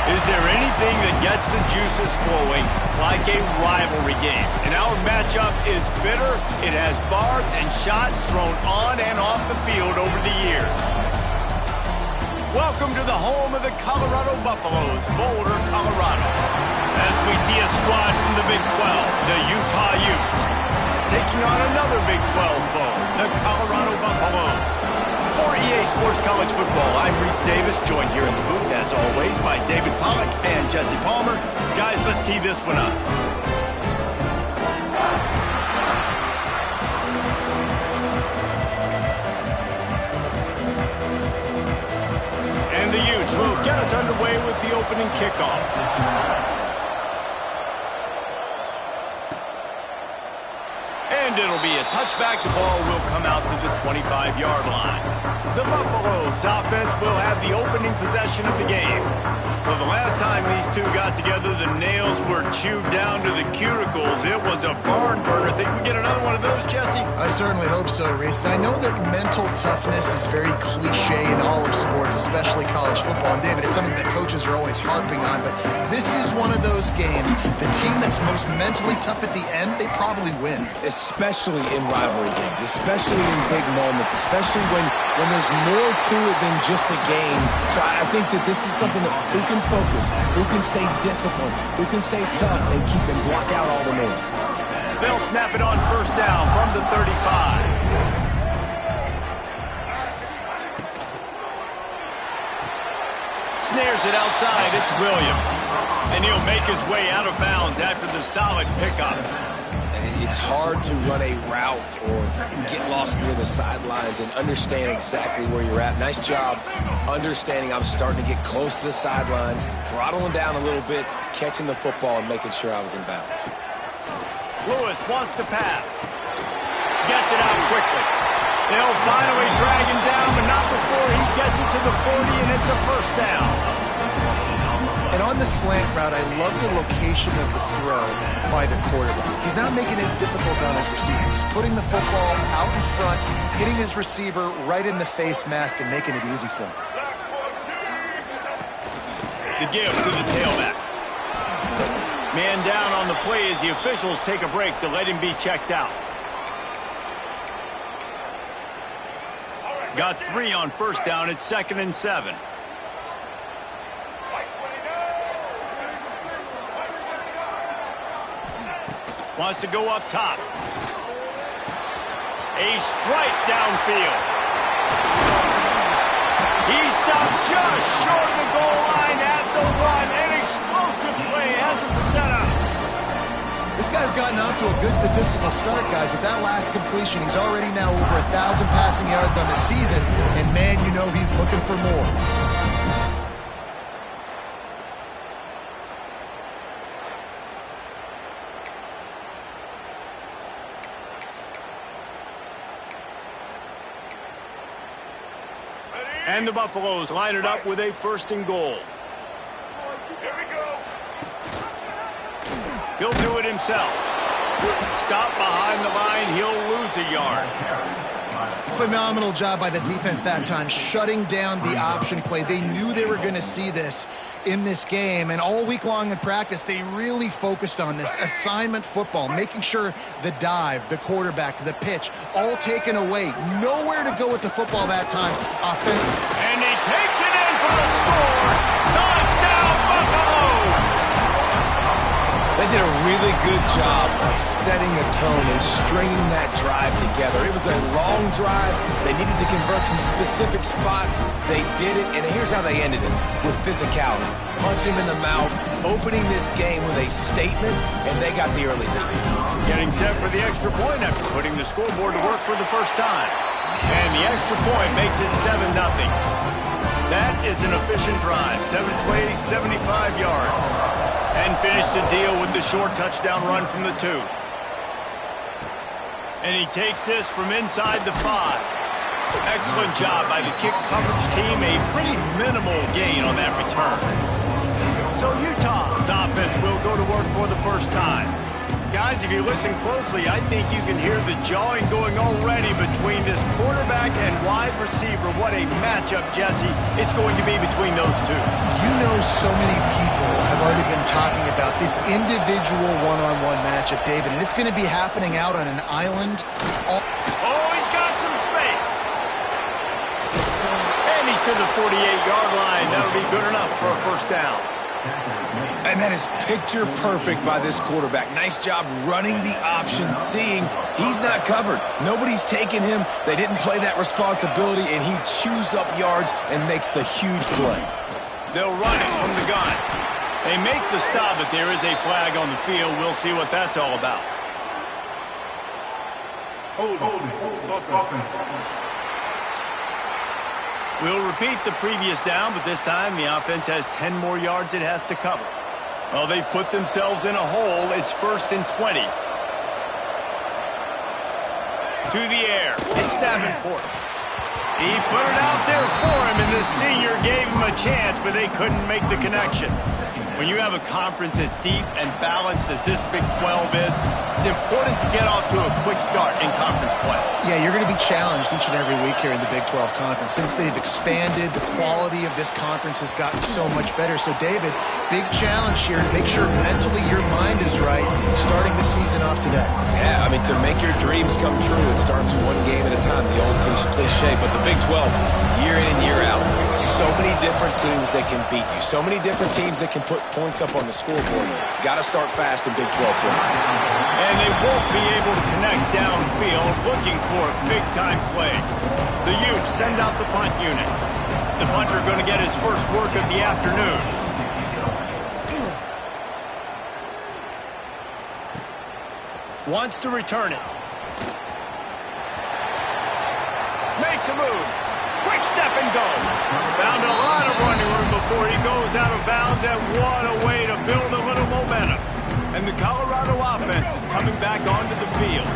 Is there anything that gets the juices flowing like a rivalry game? And our matchup is bitter. It has barbs and shots thrown on and off the field over the years. Welcome to the home of the Colorado Buffaloes, Boulder, Colorado. As we see a squad from the Big 12, the Utah Utes, taking on another Big 12 foe, the Colorado Buffaloes. For EA Sports College Football, I'm Reese Davis, joined here in the booth, as always, by David Pollack and Jesse Palmer. Guys, let's tee this one up. And the Utes will get us underway with the opening kickoff. And it'll be a touchback. The ball will come out to the 25-yard line. The Buffaloes offense will have the opening possession of the game. So the last time these two got together, the nails were chewed down to the cuticles. It was a barn burner. Think we get another one of those, Jesse? I certainly hope so, Reese. And I know that mental toughness is very cliche in all of sports, especially college football. And David, it's something that coaches are always harping on. But this is one of those games. The team that's most mentally tough at the end, they probably win. Especially in rivalry games, especially in big moments, especially when there's more to it than just a game. So I think that this is something that who can focus, who can stay disciplined, who can stay tough and keep and block out all the noise. They'll snap it on first down from the 35. Snares it outside. It's Williams. And he'll make his way out of bounds after the solid pickup. It's hard to run a route or get lost near the sidelines and understand exactly where you're at. Nice job understanding I'm starting to get close to the sidelines, throttling down a little bit, catching the football and making sure I was in bounds. Lewis wants to pass. Gets it out quickly. They'll finally drag him down, but not before he gets it to the 40, and it's a first down. And on the slant route, I love the location of the throw by the quarterback. He's not making it difficult on his receiver. He's putting the football out in front, hitting his receiver right in the face mask and making it easy for him. The give to the tailback. Man down on the play as the officials take a break to let him be checked out. Got 3 on first down. It's 2nd and 7. Wants to go up top. A strike downfield. He stopped just short of the goal line at the 1. An explosive play has him set up. This guy's gotten off to a good statistical start, guys. With that last completion, he's already now over 1,000 passing yards on the season. And, man, you know he's looking for more. And the Buffaloes line it up with a 1st and goal. Here we go. He'll do it himself. Stop behind the line. He'll lose a yard. Phenomenal job by the defense that time, shutting down the option play. They knew they were going to see this in this game, and all week long in practice, they really focused on this assignment football, making sure the dive, the quarterback, the pitch, all taken away. Nowhere to go with the football that time. And he takes it in for the score. Touchdown, Buffaloes! They did a really good job of setting the tone and stringing that drive together. It was a long drive. They needed to convert some specific spots. They did it, and here's how they ended it, with physicality. Punch him in the mouth, opening this game with a statement, and they got the early lead. Getting set for the extra point after putting the scoreboard to work for the first time. And the extra point makes it 7-0. That is an efficient drive. 7 plays, 75 yards. And finish the deal with the short touchdown run from the 2. And he takes this from inside the 5. Excellent job by the kick coverage team. A pretty minimal gain on that return. So Utah's offense will go to work for the first time. Guys, if you listen closely, I think you can hear the jawing going already between this quarterback and wide receiver. What a matchup, Jesse, it's going to be between those two. You know, so many people have already been talking about this individual one-on-one matchup, David, and it's going to be happening out on an island. Oh, he's got some space. And he's to the 48-yard line. That'll be good enough for a first down. And that is picture perfect by this quarterback. Nice job running the option, seeing he's not covered. Nobody's taking him. They didn't play that responsibility, and he chews up yards and makes the huge play. They'll run it from the gun. They make the stop, but there is a flag on the field. We'll see what that's all about. Hold it. We'll repeat the previous down, but this time the offense has 10 more yards it has to cover. Well, they've put themselves in a hole. It's 1st and 20. To the air. It's Davenport. He put it out there for him, and the senior gave him a chance, but they couldn't make the connection. When you have a conference as deep and balanced as this Big 12 is, it's important to get off to a quick start in conference play. Yeah, you're going to be challenged each and every week here in the Big 12 Conference. Since they've expanded, the quality of this conference has gotten so much better. So, David, big challenge here to make sure mentally your mind is right starting the season off today. Yeah, I mean, to make your dreams come true, it starts one game at a time, the old cliche. But the Big 12, year in and year out, so many different teams that can beat you, so many different teams that can put points up on the scoreboard. Got to start fast in Big 12 play. And they won't be able to connect downfield, looking for a big-time play. The Utes send out the punt unit. The punter going to get his first work of the afternoon. Wants to return it. Makes a move. Quick step and go. Found a lot of running room before he goes out of bounds, and what a way to build a little momentum. And the Colorado offense is coming back onto the field.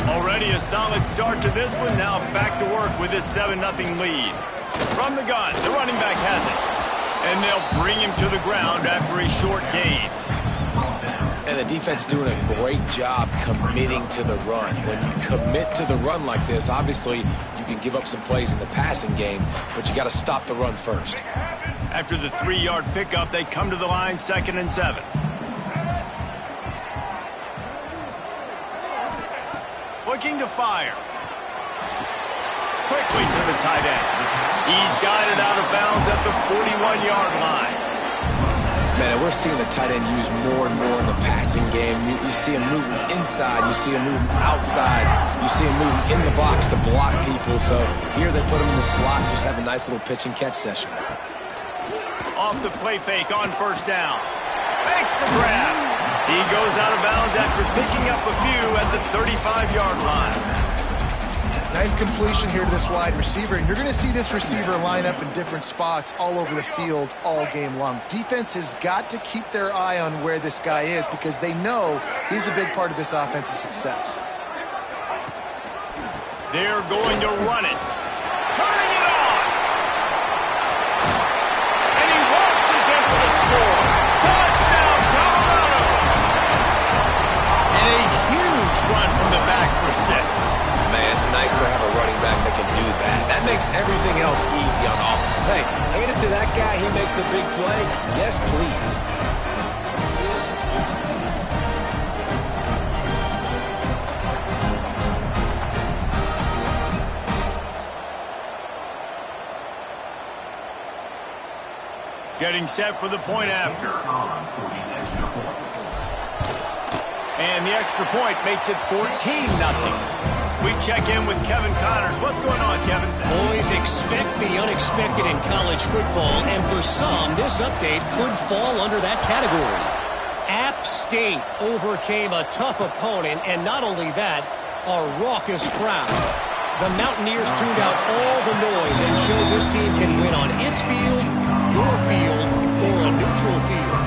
Already a solid start to this one. Now back to work with this 7-0 lead. From the gun, the running back has it. And they'll bring him to the ground after a short gain. And the defense doing a great job committing to the run. When you commit to the run like this, obviously you can give up some plays in the passing game, but you got to stop the run first. After the 3-yard pickup, they come to the line 2nd and 7. Looking to fire. Quickly to the tight end. He's got it out of bounds at the 41-yard line. Man, we're seeing the tight end used more and more in the passing game. You see him moving inside. You see him moving outside. You see him moving in the box to block people. So here they put him in the slot and just have a nice little pitch and catch session. Off the play fake on 1st down. Makes the grab. He goes out of bounds after picking up a few at the 35-yard line. Nice completion here to this wide receiver, and you're going to see this receiver line up in different spots all over the field all game long. Defense has got to keep their eye on where this guy is because they know he's a big part of this offense's success. They're going to run it. Turning it on! And he waltzes in for the score. Touchdown, Colorado! And a huge run from the back for 6. Man, it's nice to have a running back that can do that. That makes everything else easy on offense. Hey, hand it to that guy. He makes a big play. Yes, please. Getting set for the point after. And the extra point makes it 14-0. We check in with Kevin Connors. What's going on, Kevin? Always expect the unexpected in college football, and for some, this update could fall under that category. App State overcame a tough opponent, and not only that, a raucous crowd. The Mountaineers tuned out all the noise and showed this team can win on its field, your field, or a neutral field.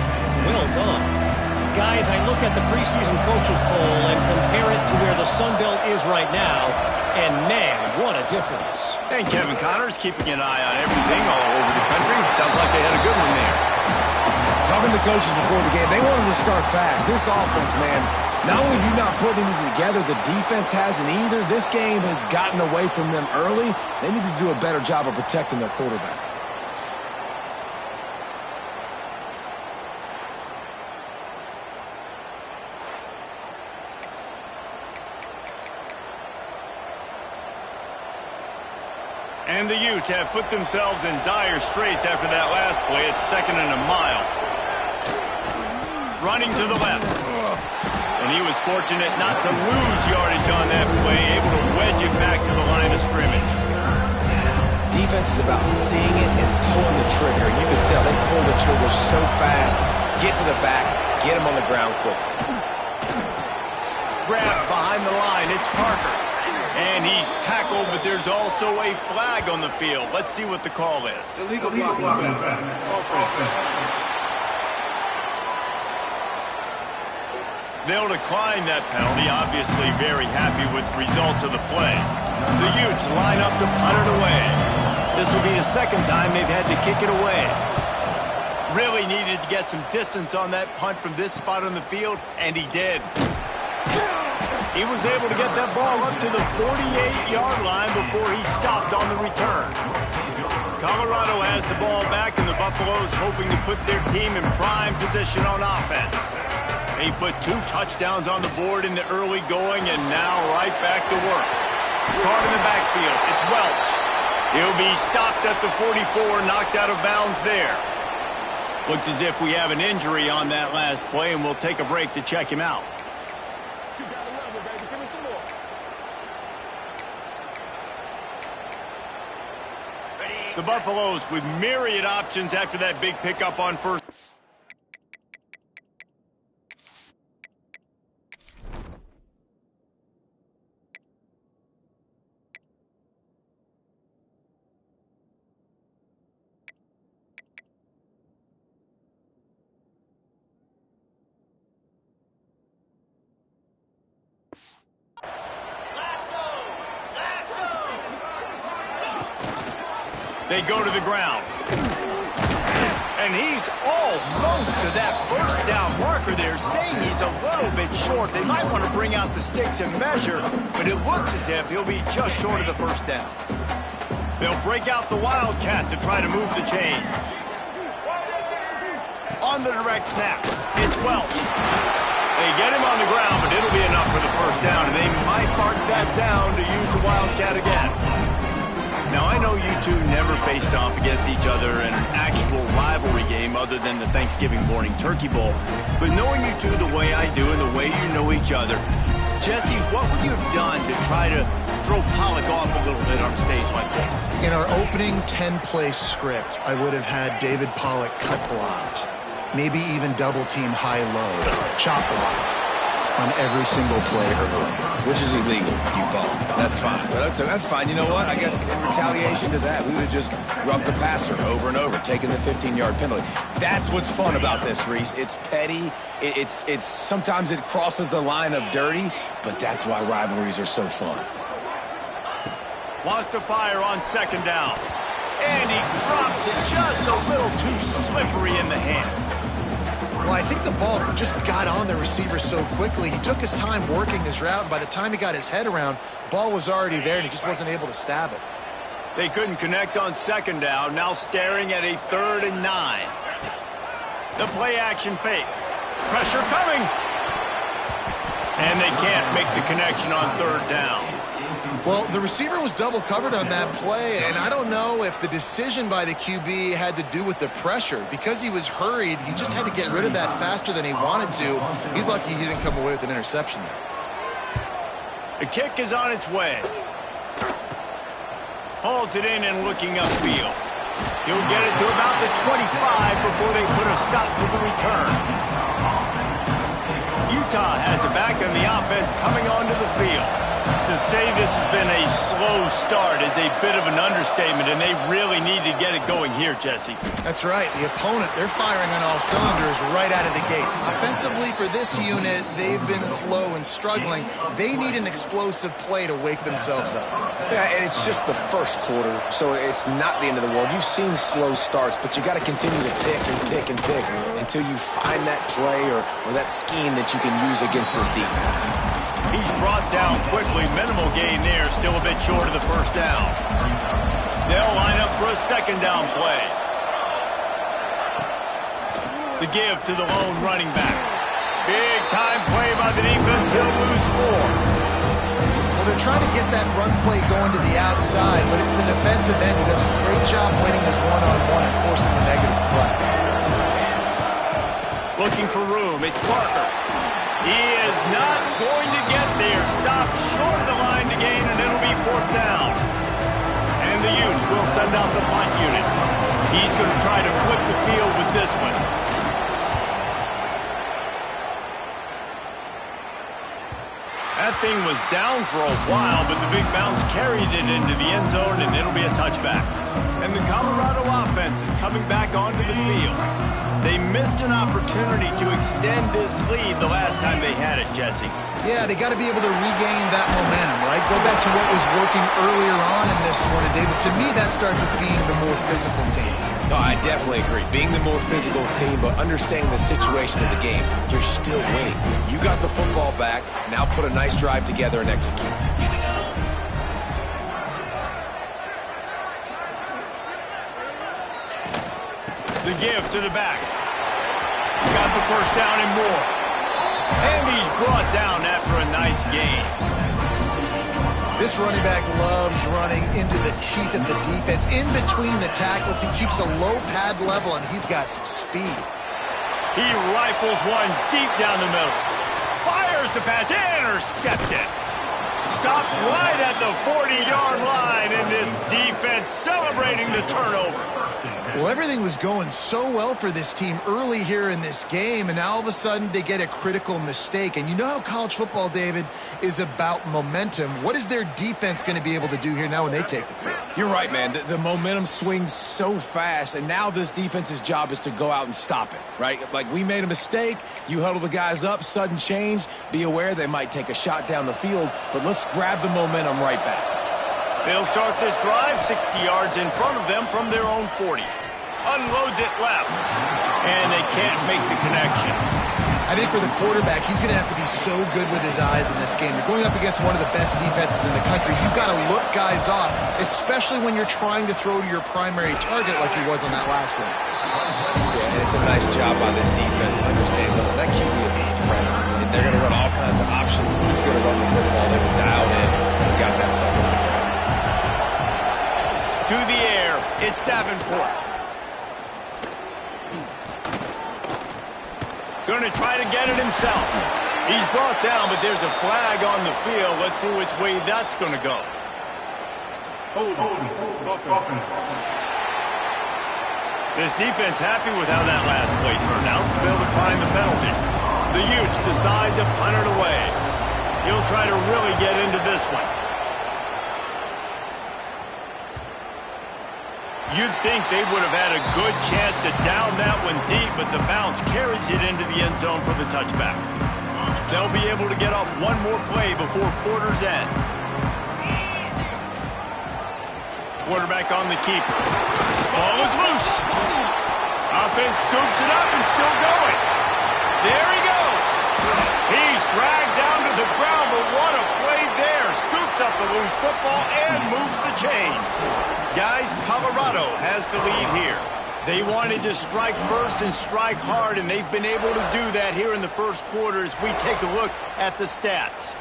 Well done. Guys, I look at the preseason coaches poll and compare it to where the Sun Belt is right now, and man, what a difference. And Kevin Connors keeping an eye on everything all over the country. Sounds like they had a good one there. Talking to coaches before the game, they wanted to start fast. This offense, man, Not only have you not put anything together, the defense hasn't either. This game has gotten away from them early. They need to do a better job of protecting their quarterback. And the Utes have put themselves in dire straits after that last play. It's 2nd and a mile. Running to the left. And he was fortunate not to lose yardage on that play, able to wedge it back to the line of scrimmage. Defense is about seeing it and pulling the trigger. And you can tell they pull the trigger so fast, get to the back, get him on the ground quickly. Grab behind the line. It's Parker. And he's tackled, but there's also a flag on the field. Let's see what the call is. Illegal blocking. They'll decline that penalty, obviously very happy with the results of the play. The Utes line up to punt it away. This will be the 2nd time they've had to kick it away. Really needed to get some distance on that punt from this spot on the field, and he did. He was able to get that ball up to the 48-yard line before he stopped on the return. Colorado has the ball back, and the Buffaloes hoping to put their team in prime position on offense. He put 2 touchdowns on the board in the early going, and now right back to work. Caught in the backfield. It's Welch. He'll be stopped at the 44, knocked out of bounds there. Looks as if we have an injury on that last play, and we'll take a break to check him out. The Buffaloes with myriad options after that big pickup on first. They go to the ground. And he's almost to that first down marker there, saying he's a little bit short. They might want to bring out the sticks and measure, but it looks as if he'll be just short of the first down. They'll break out the Wildcat to try to move the chains. On the direct snap, it's Welch. They get him on the ground, but it'll be enough for the first down, and they might mark that down to use the Wildcat again. Now, I know you two never faced off against each other in an actual rivalry game other than the Thanksgiving morning Turkey Bowl. But knowing you two the way I do and the way you know each other, Jesse, what would you have done to try to throw Pollock off a little bit on a stage like this? In our opening 10-play script, I would have had David Pollock cut blocked, maybe even double-team high-low, chop blocked on every single play early. Which is illegal, you call. That's fine. But that's fine. You know what? I guess in retaliation to that, we would have just roughed the passer over and over, taking the 15-yard penalty. That's what's fun about this, Reese. It's petty. It's sometimes it crosses the line of dirty, but that's why rivalries are so fun. Wants to fire on 2nd down. And he drops it just a little too slippery in the hands. Well, I think the ball just got on the receiver so quickly. He took his time working his route, and by the time he got his head around, ball was already there, and he just wasn't able to stab it. They couldn't connect on 2nd down, now staring at a 3rd and 9. The play-action fake. Pressure coming. And they can't make the connection on 3rd down. Well, the receiver was double covered on that play, and I don't know if the decision by the QB had to do with the pressure. Because he was hurried, he just had to get rid of that faster than he wanted to. He's lucky he didn't come away with an interception there. The kick is on its way. Holds it in and looking upfield. He'll get it to about the 25 before they put a stop to the return. Utah has it back, and the offense coming onto the field. To say this has been a slow start is a bit of an understatement, and they really need to get it going here, Jesse. That's right. The opponent, they're firing on all cylinders right out of the gate. Offensively, for this unit, they've been slow and struggling. They need an explosive play to wake themselves up. Yeah, and it's just the first quarter, so it's not the end of the world. You've seen slow starts, but you got to continue to pick and pick and pick until you find that play or that scheme that you can use against this defense. He's brought down quickly. Minimal gain there. Still a bit short of the first down. They'll line up for a second down play. The give to the lone running back. Big time play by the defense. He'll lose 4. Well, they're trying to get that run play going to the outside, but it's the defensive end who does a great job winning his one-on-one and forcing the negative play. Looking for room. It's Parker. He is not going to get there. Stopped short of the line to gain, and it'll be 4th down. And the Utes will send out the punt unit. He's going to try to flip the field with this one. That thing was down for a while, but the big bounce carried it into the end zone, and it'll be a touchback. And the Colorado offense is coming back onto the field. They missed an opportunity to extend this lead the last time they had it, Jesse. Yeah, they got to be able to regain that momentum, right? Go back to what was working earlier on in this one, and David, to me, that starts with being the more physical team. No, I definitely agree. Being the more physical team, but understanding the situation of the game. You're still winning. You got the football back. Now put a nice drive together and execute. The give to the back. Got the first down and more. And he's brought down after a nice gain. This running back loves running into the teeth of the defense. In between the tackles, he keeps a low pad level, and he's got some speed. He rifles one deep down the middle. Fires the pass. Intercepted. Stopped right at the 40-yard line, and this defense celebrating the turnover. Well, everything was going so well for this team early here in this game, and now all of a sudden they get a critical mistake. And you know how college football, David, is about momentum. What is their defense going to be able to do here now when they take the field? You're right, man. The momentum swings so fast, and now this defense's job is to go out and stop it, right? Like, we made a mistake. You huddle the guys up, sudden change. Be aware they might take a shot down the field, but let's grab the momentum right back. They'll start this drive 60 yards in front of them from their own 40. Unloads it left, and they can't make the connection. I think for the quarterback, he's going to have to be so good with his eyes in this game. You're going up against one of the best defenses in the country. You've got to look guys off, especially when you're trying to throw to your primary target like he was on that last one. Yeah, and it's a nice job by this defense. Understand, listen, that QB is a threat. And they're going to run all kinds of options, and he's going to run the football. They were dialed in and got that second. To the air, it's Davenport. Going to try to get it himself. He's brought down, but there's a flag on the field. Let's see which way that's going to go. This defense happy with how that last play turned out, so they'll decline the penalty. The Utes decide to punt it away. He'll try to really get into this one. You'd think they would have had a good chance to down that one deep, but the bounce carries it into the end zone for the touchback. They'll be able to get off one more play before quarter's end. Quarterback on the keeper. Ball is loose. Offense scoops it up and still going. There he goes. He's dragged down to the ground, but what a play there. Scoops up the loose football and moves the chains. Guys, Colorado has the lead here. They wanted to strike first and strike hard, and they've been able to do that here in the first quarter as we take a look at the stats.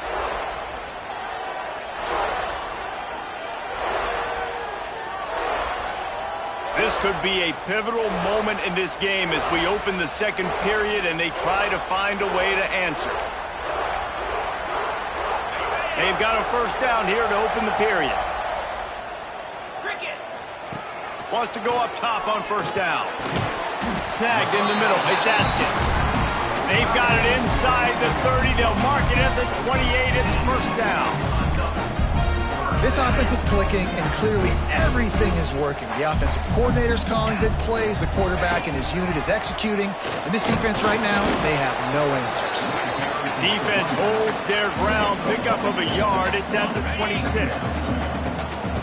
This could be a pivotal moment in this game as we open the second period and they try to find a way to answer. They've got a first down here to open the period. Wants to go up top on first down. Snagged in the middle. It's Atkins. They've got it inside the 30. They'll mark it at the 28. It's first down. This offense is clicking, and clearly everything is working. The offensive coordinator's calling good plays, the quarterback and his unit is executing, and this defense right now, they have no answers. Defense holds their ground, pickup of a yard. It's at the 26.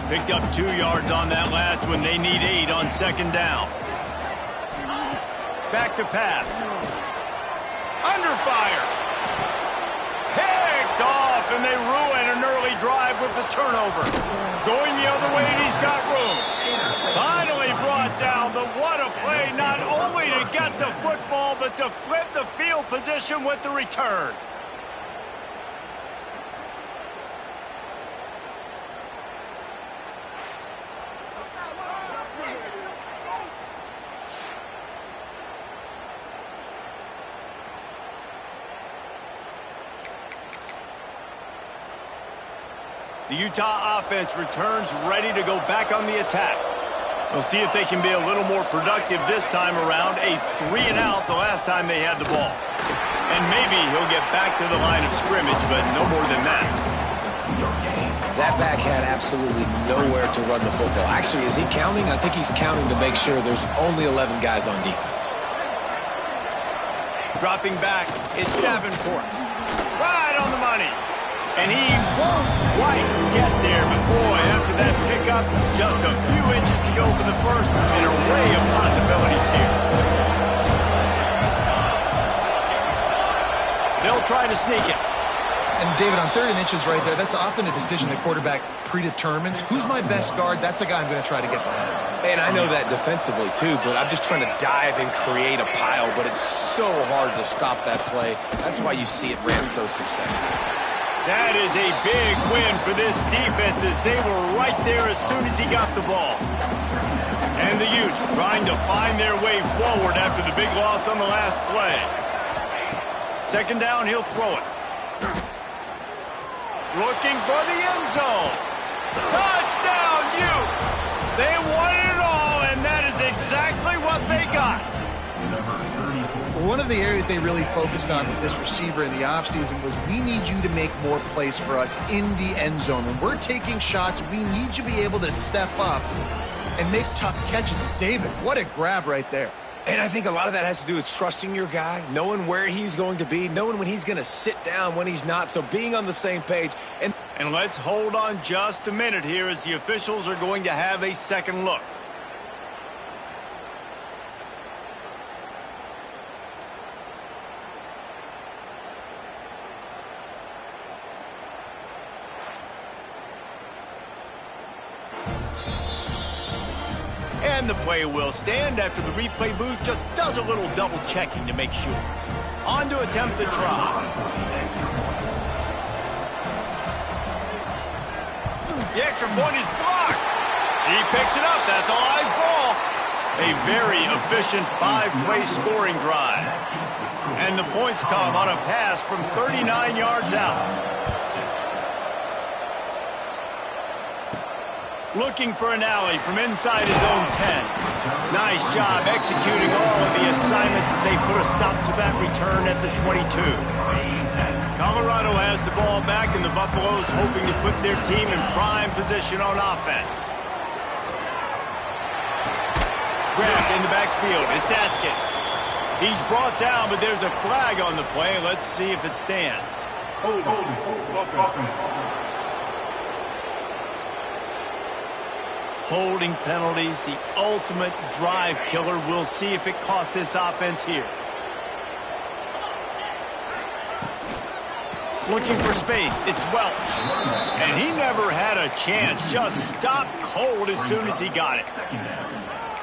Picked up 2 yards on that last one. They need 8 on second down. Back to pass. Under fire. Picked off, and they ruin an early drive with the turnover. Going the other way, and he's got room. Finally brought down, but what a play, not only to get the football, but to flip the field position with the return. The Utah offense returns ready to go back on the attack. We'll see if they can be a little more productive this time around. A 3-and-out the last time they had the ball. And maybe he'll get back to the line of scrimmage, but no more than that. That back had absolutely nowhere to run the football. Actually, is he counting? I think he's counting to make sure there's only 11 guys on defense. Dropping back, it's Davenport. Right on the money. And he won't quite get there, but boy, after that pickup, just a few inches to go for the first, an array of possibilities here. They'll try to sneak it. And David, on 3rd and inches right there, that's often a decision the quarterback predetermines. Who's my best guard? That's the guy I'm going to try to get behind. And I know that defensively, too, but I'm just trying to dive and create a pile, but it's so hard to stop that play. That's why you see it ran so successful. That is a big win for this defense as they were right there as soon as he got the ball. And the Utes trying to find their way forward after the big loss on the last play. Second down, he'll throw it. Looking for the end zone. Touchdown, Utes! They wanted it all, and that is exactly what they got. One of the areas they really focused on with this receiver in the offseason was we need you to make more plays for us in the end zone. When we're taking shots, we need you to be able to step up and make tough catches. David, what a grab right there. And I think a lot of that has to do with trusting your guy, knowing where he's going to be, knowing when he's going to sit down, when he's not, so being on the same page. And let's hold on just a minute here as the officials are going to have a second look. And the play will stand after the replay booth just does a little double checking to make sure. On to attempt the try. The extra point is blocked. He picks it up. That's a live ball. A very efficient 5-play scoring drive. And the points come on a pass from 39 yards out. Looking for an alley from inside his own 10. Nice job executing all of the assignments as they put a stop to that return at the 22. Colorado has the ball back, and the Buffaloes hoping to put their team in prime position on offense. Grabbed in the backfield. It's Atkins. He's brought down, but there's a flag on the play. Let's see if it stands. Hold. Holding penalties, the ultimate drive killer. We'll see if it costs this offense here. Looking for space. It's Welch. And he never had a chance. Just stopped cold as soon as he got it.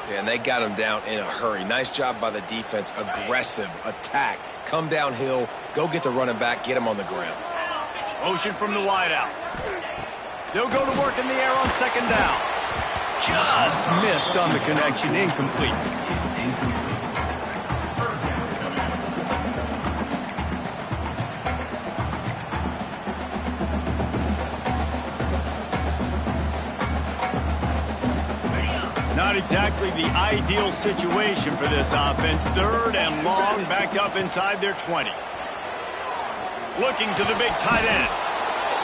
Yeah, and they got him down in a hurry. Nice job by the defense. Aggressive attack. Come downhill. Go get the running back. Get him on the ground. Motion from the wideout. They'll go to work in the air on second down. Just missed on the connection. Incomplete. Not exactly the ideal situation for this offense. 3rd and long, backed up inside their 20. Looking to the big tight end.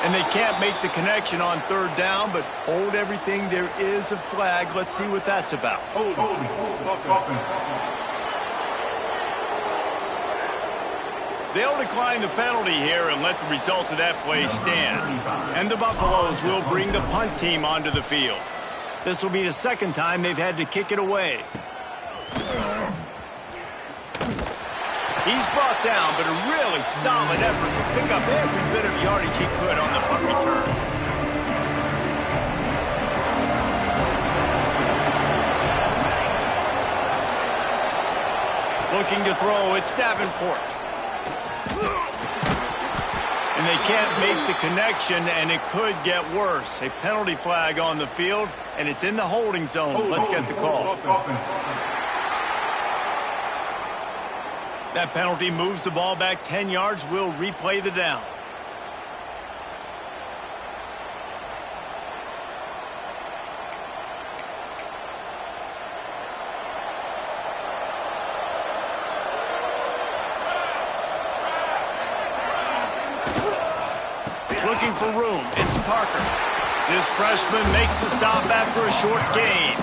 And they can't make the connection on third down, but hold everything. There is a flag. Let's see what that's about. They'll decline the penalty here and let the result of that play stand. And the Buffaloes will bring the punt team onto the field. This will be the second time they've had to kick it away. He's brought down, but a really solid effort to pick up every bit of yardage he could on the punt return. Looking to throw, it's Davenport. And they can't make the connection, and it could get worse. A penalty flag on the field, and it's in the holding zone. Let's get the call. That penalty moves the ball back 10 yards. We'll replay the down. Looking for room. It's Parker. This freshman makes the stop after a short gain.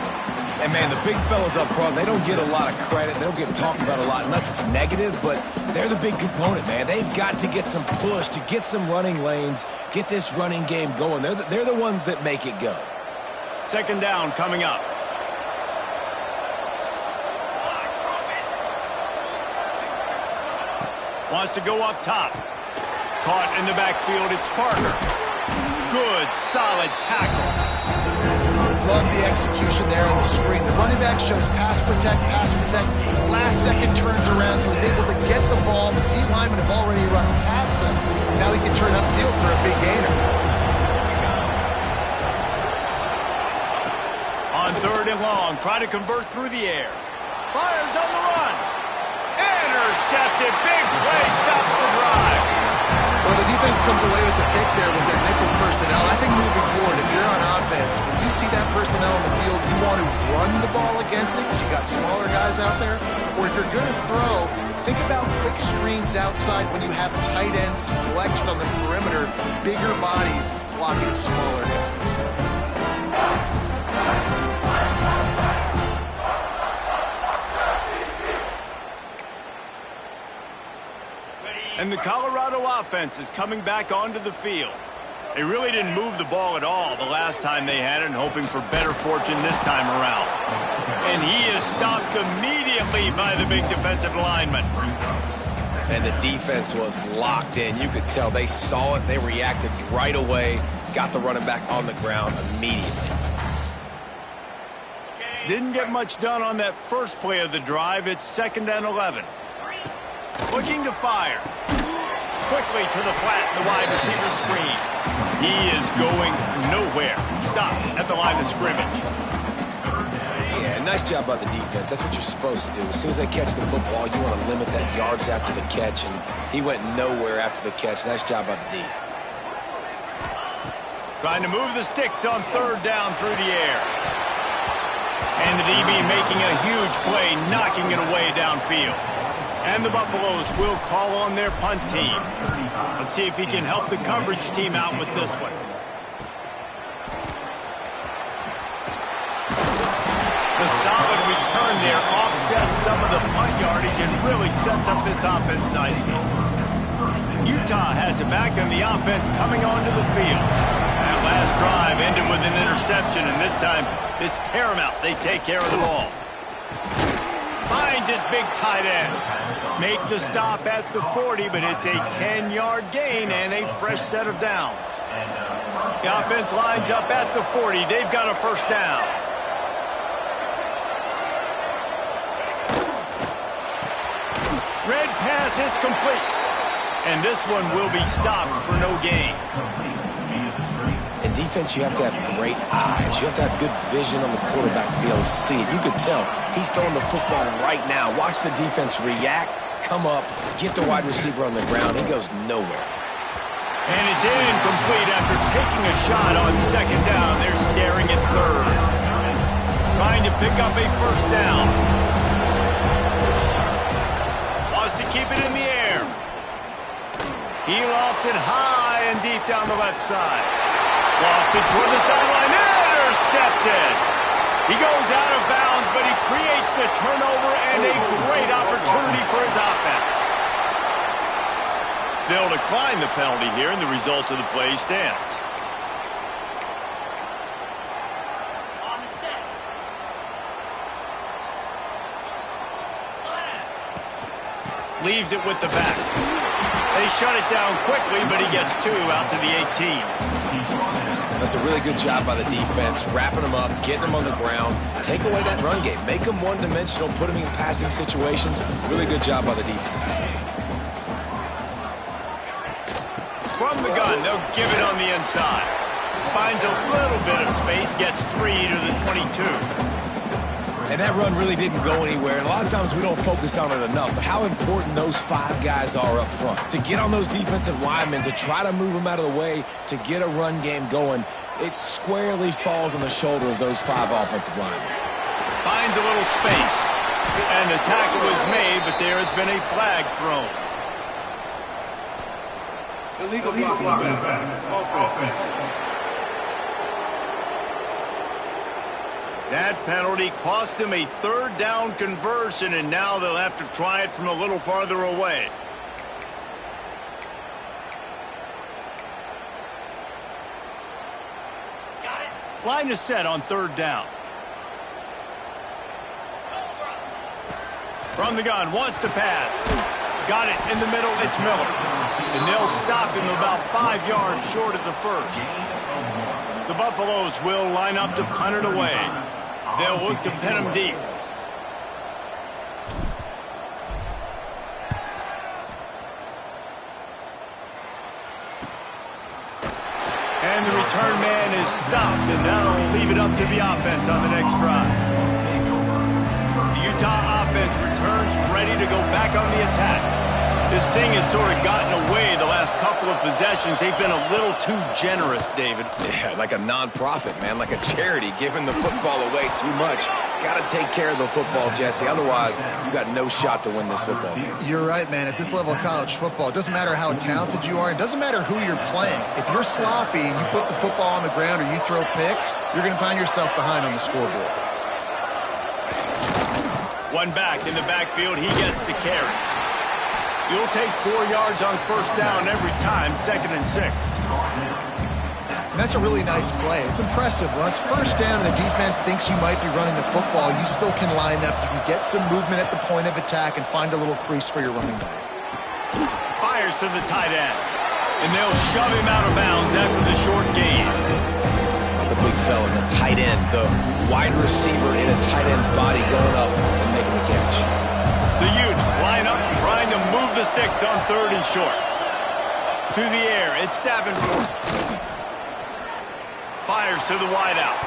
And, man, the big fellas up front, they don't get a lot of credit. They don't get talked about a lot unless it's negative, but they're the big component, man. They've got to get some push, to get some running lanes, get this running game going. They're the ones that make it go. Second down coming up. Wants to go up top. Caught in the backfield, it's Parker. Good, solid tackle. Love the execution there on the screen. The running back shows pass protect, last second turns around, so he's able to get the ball. The D linemen have already run past him. Now he can turn upfield for a big gainer. On third and long, try to convert through the air. Fires on the run. Intercepted, big play, stops the drive. Well, the defense comes away with the pick there with their nickel personnel. I think moving forward, if you're on offense, when you see that personnel on the field, you want to run the ball against it because you got smaller guys out there. Or if you're going to throw, think about quick screens outside when you have tight ends flexed on the perimeter, bigger bodies blocking smaller guys. And the Colorado offense is coming back onto the field. They really didn't move the ball at all the last time they had it, and hoping for better fortune this time around. And he is stopped immediately by the big defensive lineman. And the defense was locked in. You could tell they saw it. They reacted right away. Got the running back on the ground immediately. Didn't get much done on that first play of the drive. It's 2nd and 11. Looking to fire. Quickly to the flat, the wide receiver screen. He is going nowhere. Stop at the line of scrimmage. Yeah, nice job by the defense. That's what you're supposed to do. As soon as they catch the football, you want to limit that yards after the catch, and he went nowhere after the catch. Nice job by the D. Trying to move the sticks on third down through the air. And the DB making a huge play, knocking it away downfield. And the Buffaloes will call on their punt team. Let's see if he can help the coverage team out with this one. The solid return there offsets some of the punt yardage and really sets up this offense nicely. Utah has it back, and the offense coming onto the field. That last drive ended with an interception, and this time it's paramount they take care of the ball. Finds his big tight end. Make the stop at the 40, but it's a 10-yard gain and a fresh set of downs. The offense lines up at the 40. They've got a first down. Red pass, it's complete. And this one will be stopped for no gain. In defense, you have to have great eyes. You have to have good vision on the quarterback to be able to see it. You can tell he's throwing the football right now. Watch the defense react, come up, get the wide receiver on the ground. He goes nowhere. And it's incomplete after taking a shot on second down. They're staring at third. Trying to pick up a first down. Wants to keep it in the air. He lofts it high, and going deep down the left side. Lofted toward the sideline. Intercepted. He goes out of bounds, but he creates the turnover and a great opportunity for his offense. They'll decline the penalty here, and the result of the play stands. Leaves it with the back. They shut it down quickly, but he gets 2 out to the 18. That's a really good job by the defense, wrapping them up, getting them on the ground, take away that run game, make them one-dimensional, put them in passing situations. Really good job by the defense. From the gun, they'll give it on the inside. Finds a little bit of space, gets 3 to the 22. And that run really didn't go anywhere. And a lot of times we don't focus on it enough. But how important those 5 guys are up front. To get on those defensive linemen, to try to move them out of the way, to get a run game going, it squarely falls on the shoulder of those 5 offensive linemen. Finds a little space. And the tackle is made, but there has been a flag thrown. Illegal blocking offense. That penalty cost them a 3rd down conversion, and now they'll have to try it from a little farther away. Got it. Line is set on 3rd down. From the gun, wants to pass. Got it in the middle, it's Miller. And they'll stop him about 5 yards short of the 1st. The Buffaloes will line up to punt it away. They'll look to pin him deep. And the return man is stopped, and that'll leave it up to the offense on the next drive. The Utah offense returns ready to go back on the attack. This thing has sort of gotten away the last couple of possessions. They've been a little too generous, David. Yeah, like a non-profit, man, like a charity, giving the football away too much. Got to take care of the football, Jesse. Otherwise, you got no shot to win this football game. You're right, man. At this level of college football, it doesn't matter how talented you are. It doesn't matter who you're playing. If you're sloppy and you put the football on the ground or you throw picks, you're going to find yourself behind on the scoreboard. One back in the backfield. He gets the carry. You'll take 4 yards on 1st down every time, 2nd and 6. And that's a really nice play. It's impressive. Once 1st down and the defense thinks you might be running the football, you still can line up. You can get some movement at the point of attack and find a little crease for your running back. Fires to the tight end. And they'll shove him out of bounds after the short gain. The big fella, the tight end, the wide receiver in a tight end's body going up and making the catch. The Utes line up, trying to move the sticks on 3rd and short. To the air, it's Davenport. Fires to the wideout.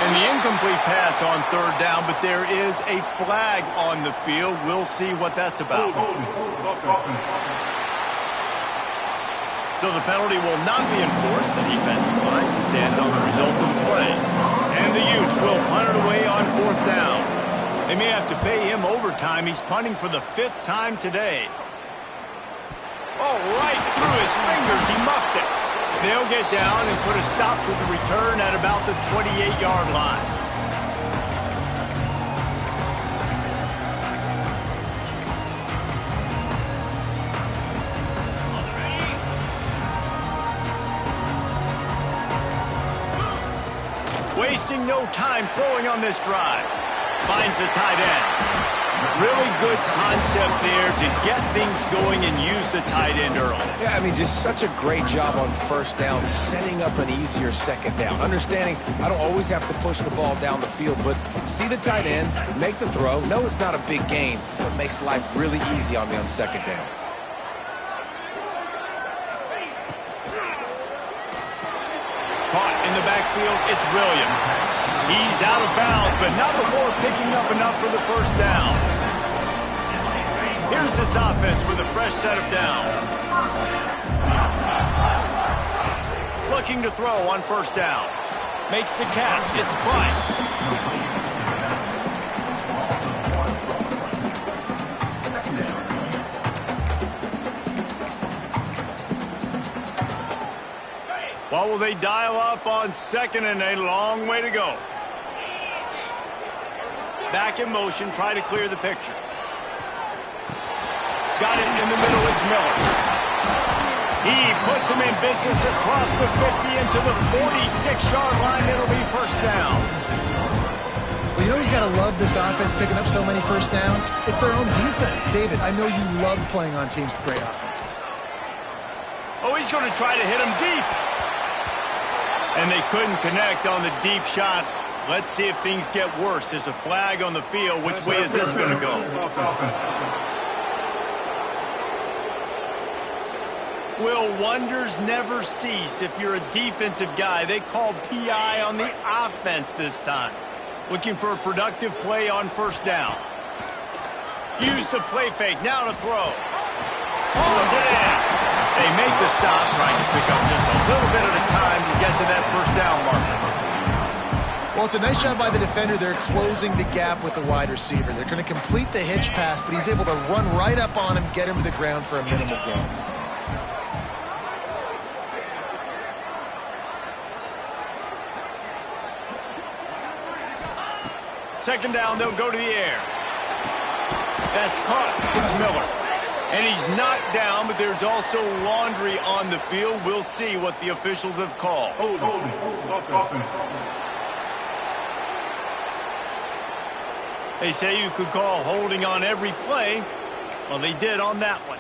And the incomplete pass on 3rd down, but there is a flag on the field. We'll see what that's about. So the penalty will not be enforced. The defense declines and stands on the result of the play. And the Utes will punt it away on 4th down. They may have to pay him overtime. He's punting for the 5th time today. Oh, right through his fingers. He muffed it. They'll get down and put a stop to the return at about the 28-yard line. Wasting no time throwing on this drive. Finds the tight end. Really good concept there to get things going and use the tight end early. Yeah, I mean, just such a great job on 1st down, setting up an easier 2nd down. Understanding I don't always have to push the ball down the field, but see the tight end, make the throw. No, it's not a big gain, but it makes life really easy on me on 2nd down. Caught in the backfield, it's Williams. He's out of bounds, but not before picking up enough for the 1st down. Here's this offense with a fresh set of downs. Looking to throw on 1st down. Makes the catch. It's Price. What will they dial up on second and a long way to go? Back in motion, try to clear the picture. Got it in the middle, it's Miller. He puts him in business across the 50 into the 46-yard line. It'll be first down. Well, you know who's got to love this offense picking up so many first downs? It's their own defense. David, I know you love playing on teams with great offenses. Oh, he's going to try to hit him deep. And they couldn't connect on the deep shot. Let's see if things get worse. There's a flag on the field. Which way is this going to go? Will wonders never cease if you're a defensive guy? They called PI on the offense this time. Looking for a productive play on first down. Use the play fake. Now to throw. Pulls it in. They make the stop, trying to pick up just a little bit at a time to get to that first down marker. Well, it's a nice job by the defender. They're closing the gap with the wide receiver. They're going to complete the hitch pass, but he's able to run right up on him, get him to the ground for a minimal gain. Second down, they'll go to the air. That's caught. It's Miller. And he's knocked down, but there's also laundry on the field. We'll see what the officials have called. They say you could call holding on every play. Well, they did on that one.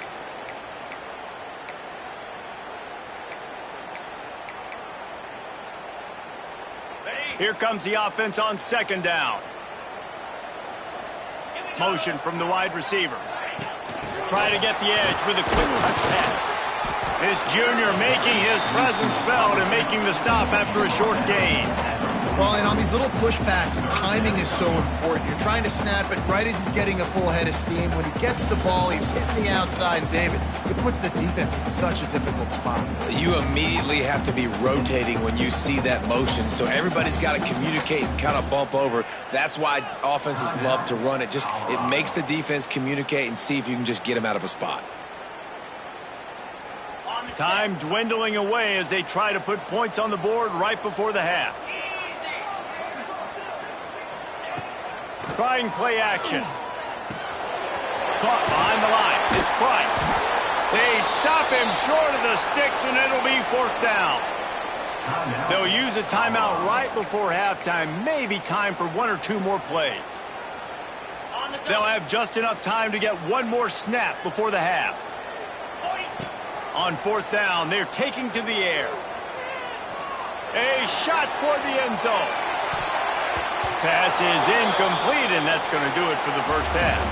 Here comes the offense on second down. Motion from the wide receiver. Try to get the edge with a quick touch pass. This junior making his presence felt and making the stop after a short gain. Well, and on these little push passes, timing is so important. You're trying to snap it right as he's getting a full head of steam. When he gets the ball, he's hitting the outside. David, it puts the defense in such a difficult spot. You immediately have to be rotating when you see that motion, so everybody's got to communicate and kind of bump over. That's why offenses love to run it. It makes the defense communicate and see if you can just get him out of a spot. Time dwindling away as they try to put points on the board right before the half. Trying play action. Caught behind the line. It's Price. They stop him short of the sticks, and it'll be fourth down. They'll use a timeout right before halftime. Maybe time for one or two more plays. They'll have just enough time to get one more snap before the half. On fourth down, they're taking to the air. A shot toward the end zone. Pass is incomplete, and that's going to do it for the first half.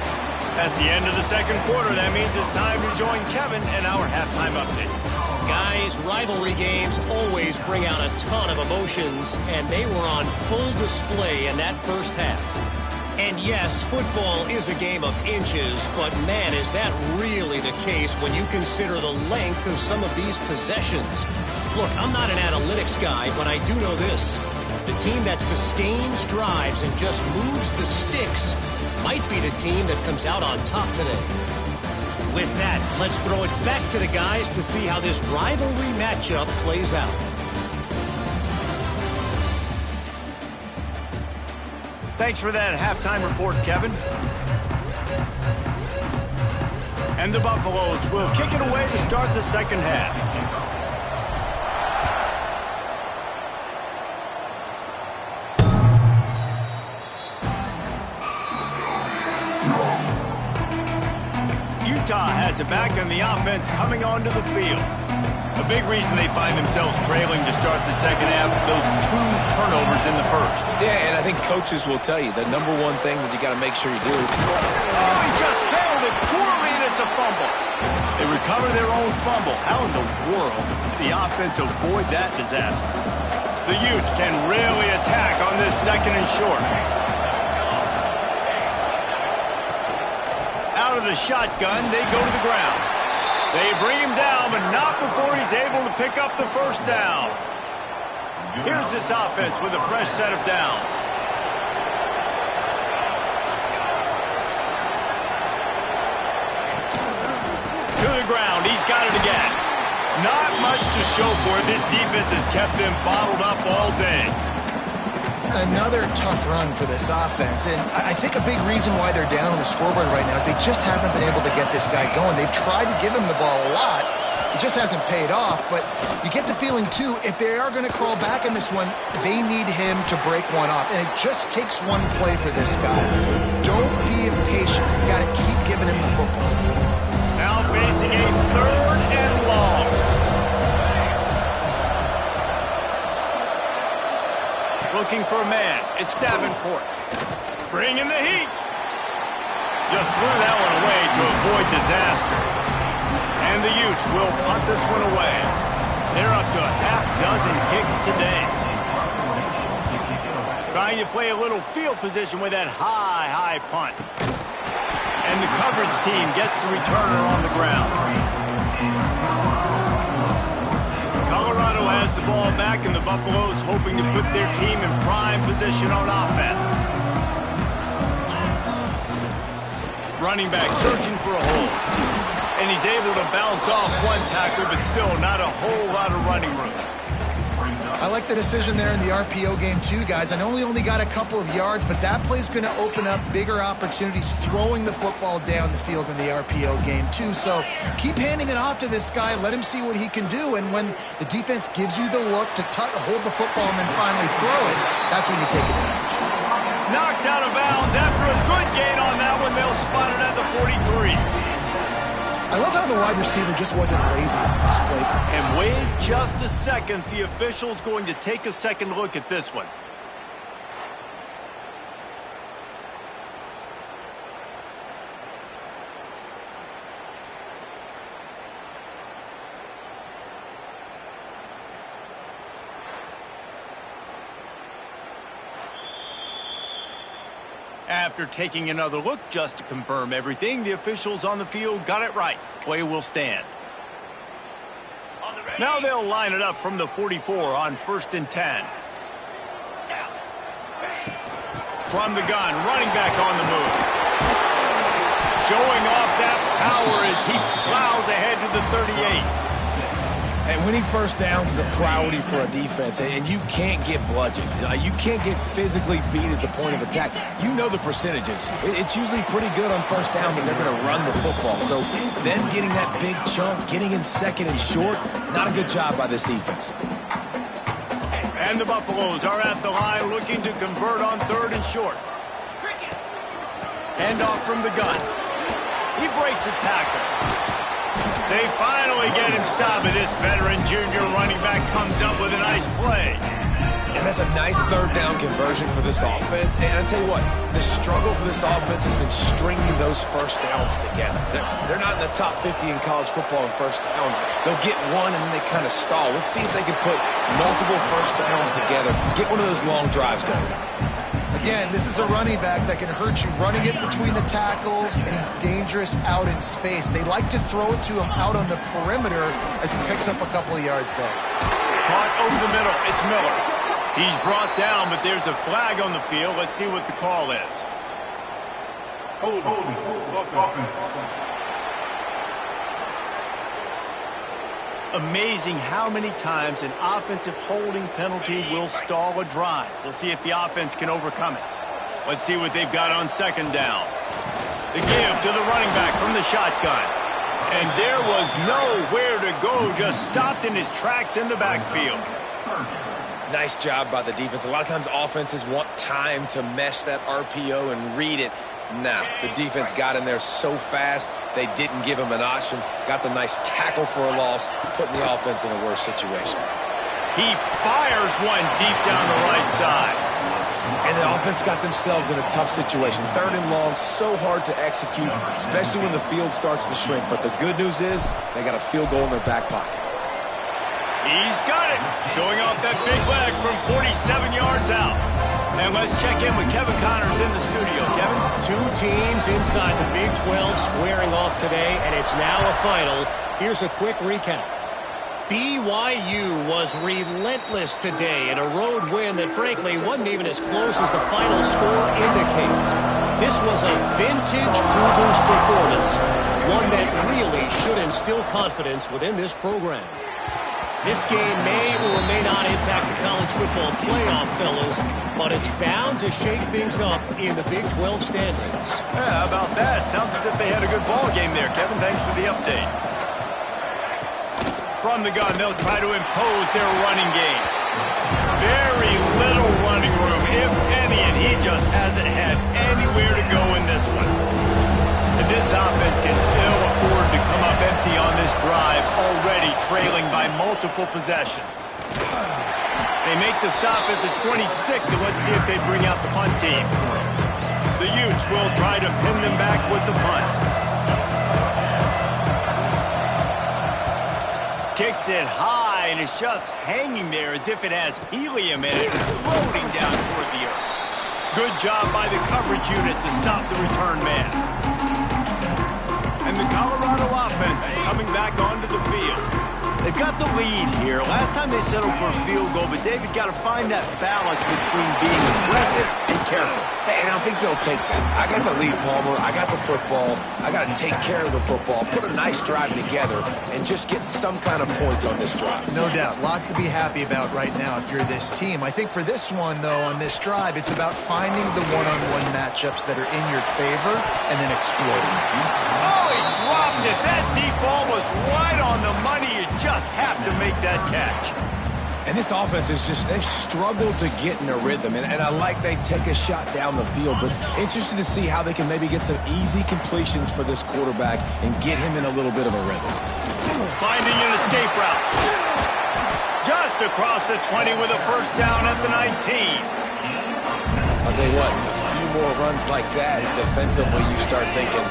That's the end of the second quarter. That means it's time to join Kevin in our halftime update. Guys, rivalry games always bring out a ton of emotions, and they were on full display in that first half. And yes, football is a game of inches, but man, is that really the case when you consider the length of some of these possessions. Look, I'm not an analytics guy, but I do know this. The team that sustains drives and just moves the sticks might be the team that comes out on top today. With that, let's throw it back to the guys to see how this rivalry matchup plays out. Thanks for that halftime report, Kevin. And the Buffaloes will kick it away to start the second half. Utah has it back in the offense coming onto the field. A big reason they find themselves trailing to start the second half, those two turnovers in the first. Yeah, and I think coaches will tell you the number one thing that you got to make sure you do. Oh, he just held it poorly, and it's a fumble. They recover their own fumble. How in the world did the offense avoid that disaster? The Utes can really attack on this second and short. Out of the shotgun, they go to the ground. They bring him down, but not before he's able to pick up the first down. Here's this offense with a fresh set of downs. To the ground. He's got it again. Not much to show for it. This defense has kept them bottled up all day. Another tough run for this offense, and I think a big reason why they're down on the scoreboard right now is they just haven't been able to get this guy going. They've tried to give him the ball a lot. It just hasn't paid off, but you get the feeling, too, if they are going to crawl back in this one, they need him to break one off, and it just takes one play for this guy. Don't be impatient. You got to keep giving him the football. Now facing a 3rd and long. Looking for a man. It's Davenport. Bringing the heat. Just threw that one away to avoid disaster. And the Utes will punt this one away. They're up to a half-dozen kicks today. Trying to play a little field position with that high punt. And the coverage team gets the returner on the ground. Colorado has the ball back, and the Buffaloes hoping to put their team in prime position on offense. Running back searching for a hole. And he's able to bounce off one tackler, but still not a whole lot of running room. I like the decision there in the RPO game too, guys. I know he only got a couple of yards, but that play's going to open up bigger opportunities throwing the football down the field in the RPO game too. So keep handing it off to this guy. Let him see what he can do. And when the defense gives you the look to hold the football and then finally throw it, that's when you take advantage. Knocked out of bounds after a good gain on that one. They'll spot it at the 43. I love how the wide receiver just wasn't lazy on this play. And wait just a second. The official's going to take a second look at this one. After taking another look just to confirm everything, the officials on the field got it right. Play will stand. Now they'll line it up from the 44 on 1st and 10. From the gun, running back on the move. Showing off that power as he plows ahead to the 38. And winning first downs is a priority for a defense, and you can't get bludgeoned. You can't get physically beat at the point of attack. You know the percentages. It's usually pretty good on first down that they're going to run the football. So then getting that big chunk, getting in 2nd and short, not a good job by this defense. And the Buffaloes are at the line looking to convert on 3rd and short. Handoff from the gun. He breaks a tackle. They finally get him stopped, and this veteran junior running back comes up with a nice play. And that's a nice 3rd down conversion for this offense. And I tell you what, the struggle for this offense has been stringing those first downs together. They're not in the top 50 in college football in first downs. They'll get one, and then they kind of stall. Let's see if they can put multiple first downs together, get one of those long drives going. Again, this is a running back that can hurt you running it between the tackles, and he's dangerous out in space. They like to throw it to him out on the perimeter as he picks up a couple of yards there. Caught over the middle. It's Miller. He's brought down, but there's a flag on the field. Let's see what the call is. Hold. Amazing how many times an offensive holding penalty will stall a drive. We'll see if the offense can overcome it. Let's see what they've got on 2nd down. The give to the running back from the shotgun. And there was nowhere to go, just stopped in his tracks in the backfield. Nice job by the defense. A lot of times offenses want time to mesh that RPO and read it. Now, the defense got in there so fast, they didn't give him an option. Got the nice tackle for a loss, putting the offense in a worse situation. He fires one deep down the right side. And the offense got themselves in a tough situation. 3rd and long, so hard to execute, especially when the field starts to shrink. But the good news is they got a field goal in their back pocket. He's got it, showing off that big leg from 47 yards out. And let's check in with Kevin Connors in the studio. Kevin? 2 teams inside the Big 12 squaring off today, and it's now a final. Here's a quick recap. BYU was relentless today in a road win that, frankly, wasn't even as close as the final score indicates. This was a vintage Cougars performance, one that really should instill confidence within this program. This game may or may not impact the college football playoff, fellas, but it's bound to shake things up in the Big 12 standings. Yeah, how about that? Sounds as if they had a good ball game there, Kevin. Thanks for the update. From the gun, they'll try to impose their running game. Very little running room, if any, and he just hasn't had anywhere to go in this one. And this offense can ill afford to come up empty on this drive, already trailing by multiple possessions. They make the stop at the 26, and let's see if they bring out the punt team. The Utes will try to pin them back with the punt. Kicks it high, and it's just hanging there as if it has helium in it, floating down toward the earth. Good job by the coverage unit to stop the return man. And the Colorado offense is coming back onto the field. They've got the lead here. Last time they settled for a field goal, but David got to find that balance between being aggressive and careful. And I think they'll take that. I got the lead, Palmer. I got the football. I got to take care of the football, put a nice drive together, and just get some kind of points on this drive. No doubt. Lots to be happy about right now if you're this team. I think for this one, though, on this drive, it's about finding the one-on-one matchups that are in your favor and then exploiting. Oh, he dropped it. That deep ball was right on the money. You just have to make that catch. And this offense is just, they've struggled to get in a rhythm. And I like they take a shot down the field, but interested to see how they can maybe get some easy completions for this quarterback and get him in a little bit of a rhythm. Finding an escape route. Just across the 20 with a first down at the 19. I'll tell you what, a few more runs like that, defensively you start thinking,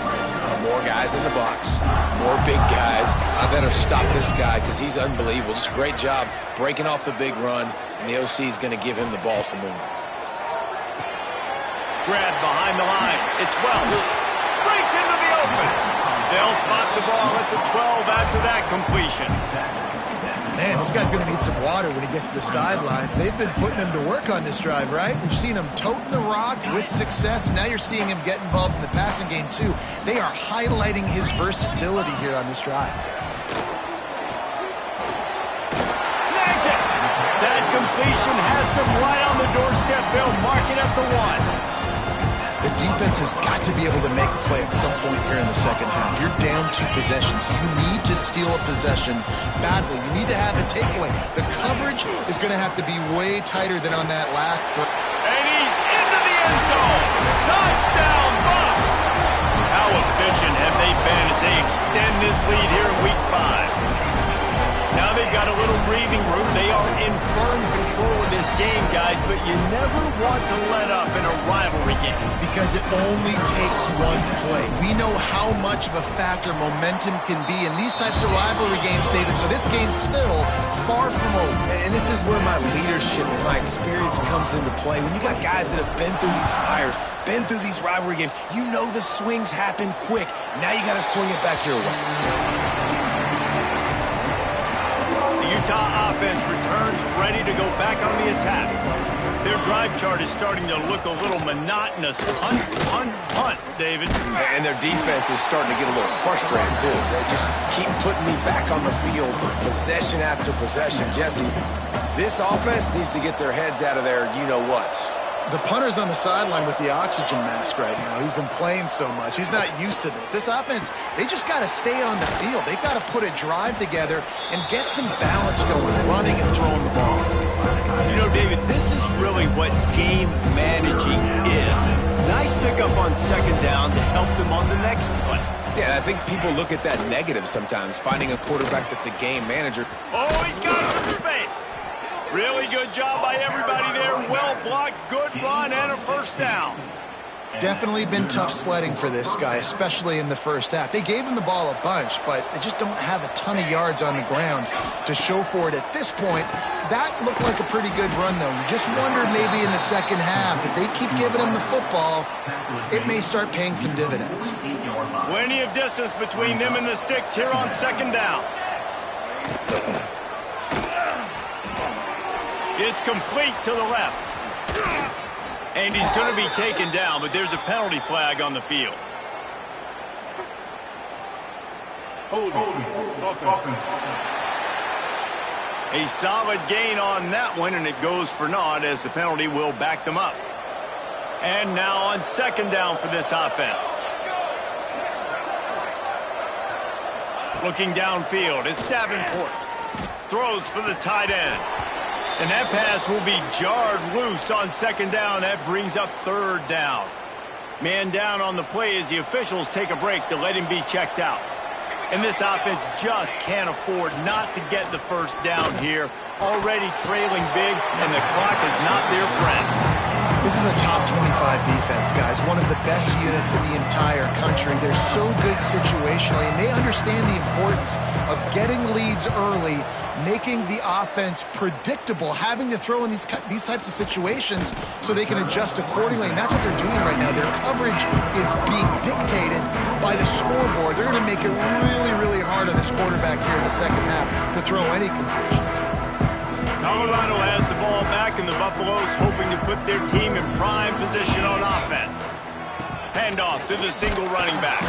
more guys in the box, more big guys. I better stop this guy because he's unbelievable. Just a great job breaking off the big run, and the OC is going to give him the ball some more. Grab behind the line. It's Welsh. Breaks into the open. They'll spot the ball at the 12 after that completion. Man, this guy's going to need some water when he gets to the sidelines. They've been putting him to work on this drive, right? We've seen him toting the rock with success. Now you're seeing him get involved in the passing game, too. They are highlighting his versatility here on this drive. Snags it! That completion has them right on the doorstep. They'll mark it at the 1. The defense has got to be able to make a play at some point here in the second half. You're down 2 possessions. You need to steal a possession badly. You need to have a takeaway. The coverage is going to have to be way tighter than on that last. And he's into the end zone. Touchdown, Bucks! How efficient have they been as they extend this lead here in Week 5? Now they've got a little breathing room. They are in firm control of this game, guys, but you never want to let up in a rivalry game. Because it only takes one play. We know how much of a factor momentum can be in these types of rivalry games, David, so this game's still far from over. And this is where my leadership and my experience comes into play. When you got guys that have been through these fires, been through these rivalry games, you know the swings happen quick. Now you got to swing it back your way. Utah offense returns ready to go back on the attack. Their drive chart is starting to look a little monotonous. Punt, punt, punt, David. And their defense is starting to get a little frustrated, too. They just keep putting me back on the field, possession after possession. Jesse, this offense needs to get their heads out of their you-know-whats. The punter's on the sideline with the oxygen mask right now. He's been playing so much. He's not used to this. This offense, they just got to stay on the field. They've got to put a drive together and get some balance going, running and throwing the ball. You know, David, this is really what game managing is. Nice pickup on second down to help them on the next play. Yeah, I think people look at that negative sometimes, finding a quarterback that's a game manager. Oh, he's got some space. Really good job by everybody there. Well blocked, good run, and a first down. Definitely been tough sledding for this guy, especially in the first half. They gave him the ball a bunch, but they just don't have a ton of yards on the ground to show for it at this point. That looked like a pretty good run, though. You just wondered maybe in the second half, if they keep giving him the football, it may start paying some dividends. Plenty of distance between them and the sticks here on second down. It's complete to the left. And he's going to be taken down, but there's a penalty flag on the field. A solid gain on that one, and it goes for naught as the penalty will back them up. And now on second down for this offense. Looking downfield, it's Davenport. Throws for the tight end. And that pass will be jarred loose on second down. That brings up third down. Man down on the play as the officials take a break to let him be checked out. And this offense just can't afford not to get the first down here. Already trailing big, and the clock is not their friend. This is a top 25 defense, guys. One of the best units in the entire country. They're so good situationally, and they understand the importance of getting leads early, making the offense predictable, having to throw in these types of situations so they can adjust accordingly. And that's what they're doing right now. Their coverage is being dictated by the scoreboard. They're going to make it really, really hard on this quarterback here in the second half to throw any completions. Colorado has the ball back, and the Buffaloes hoping to put their team in prime position on offense. Handoff to the single running back.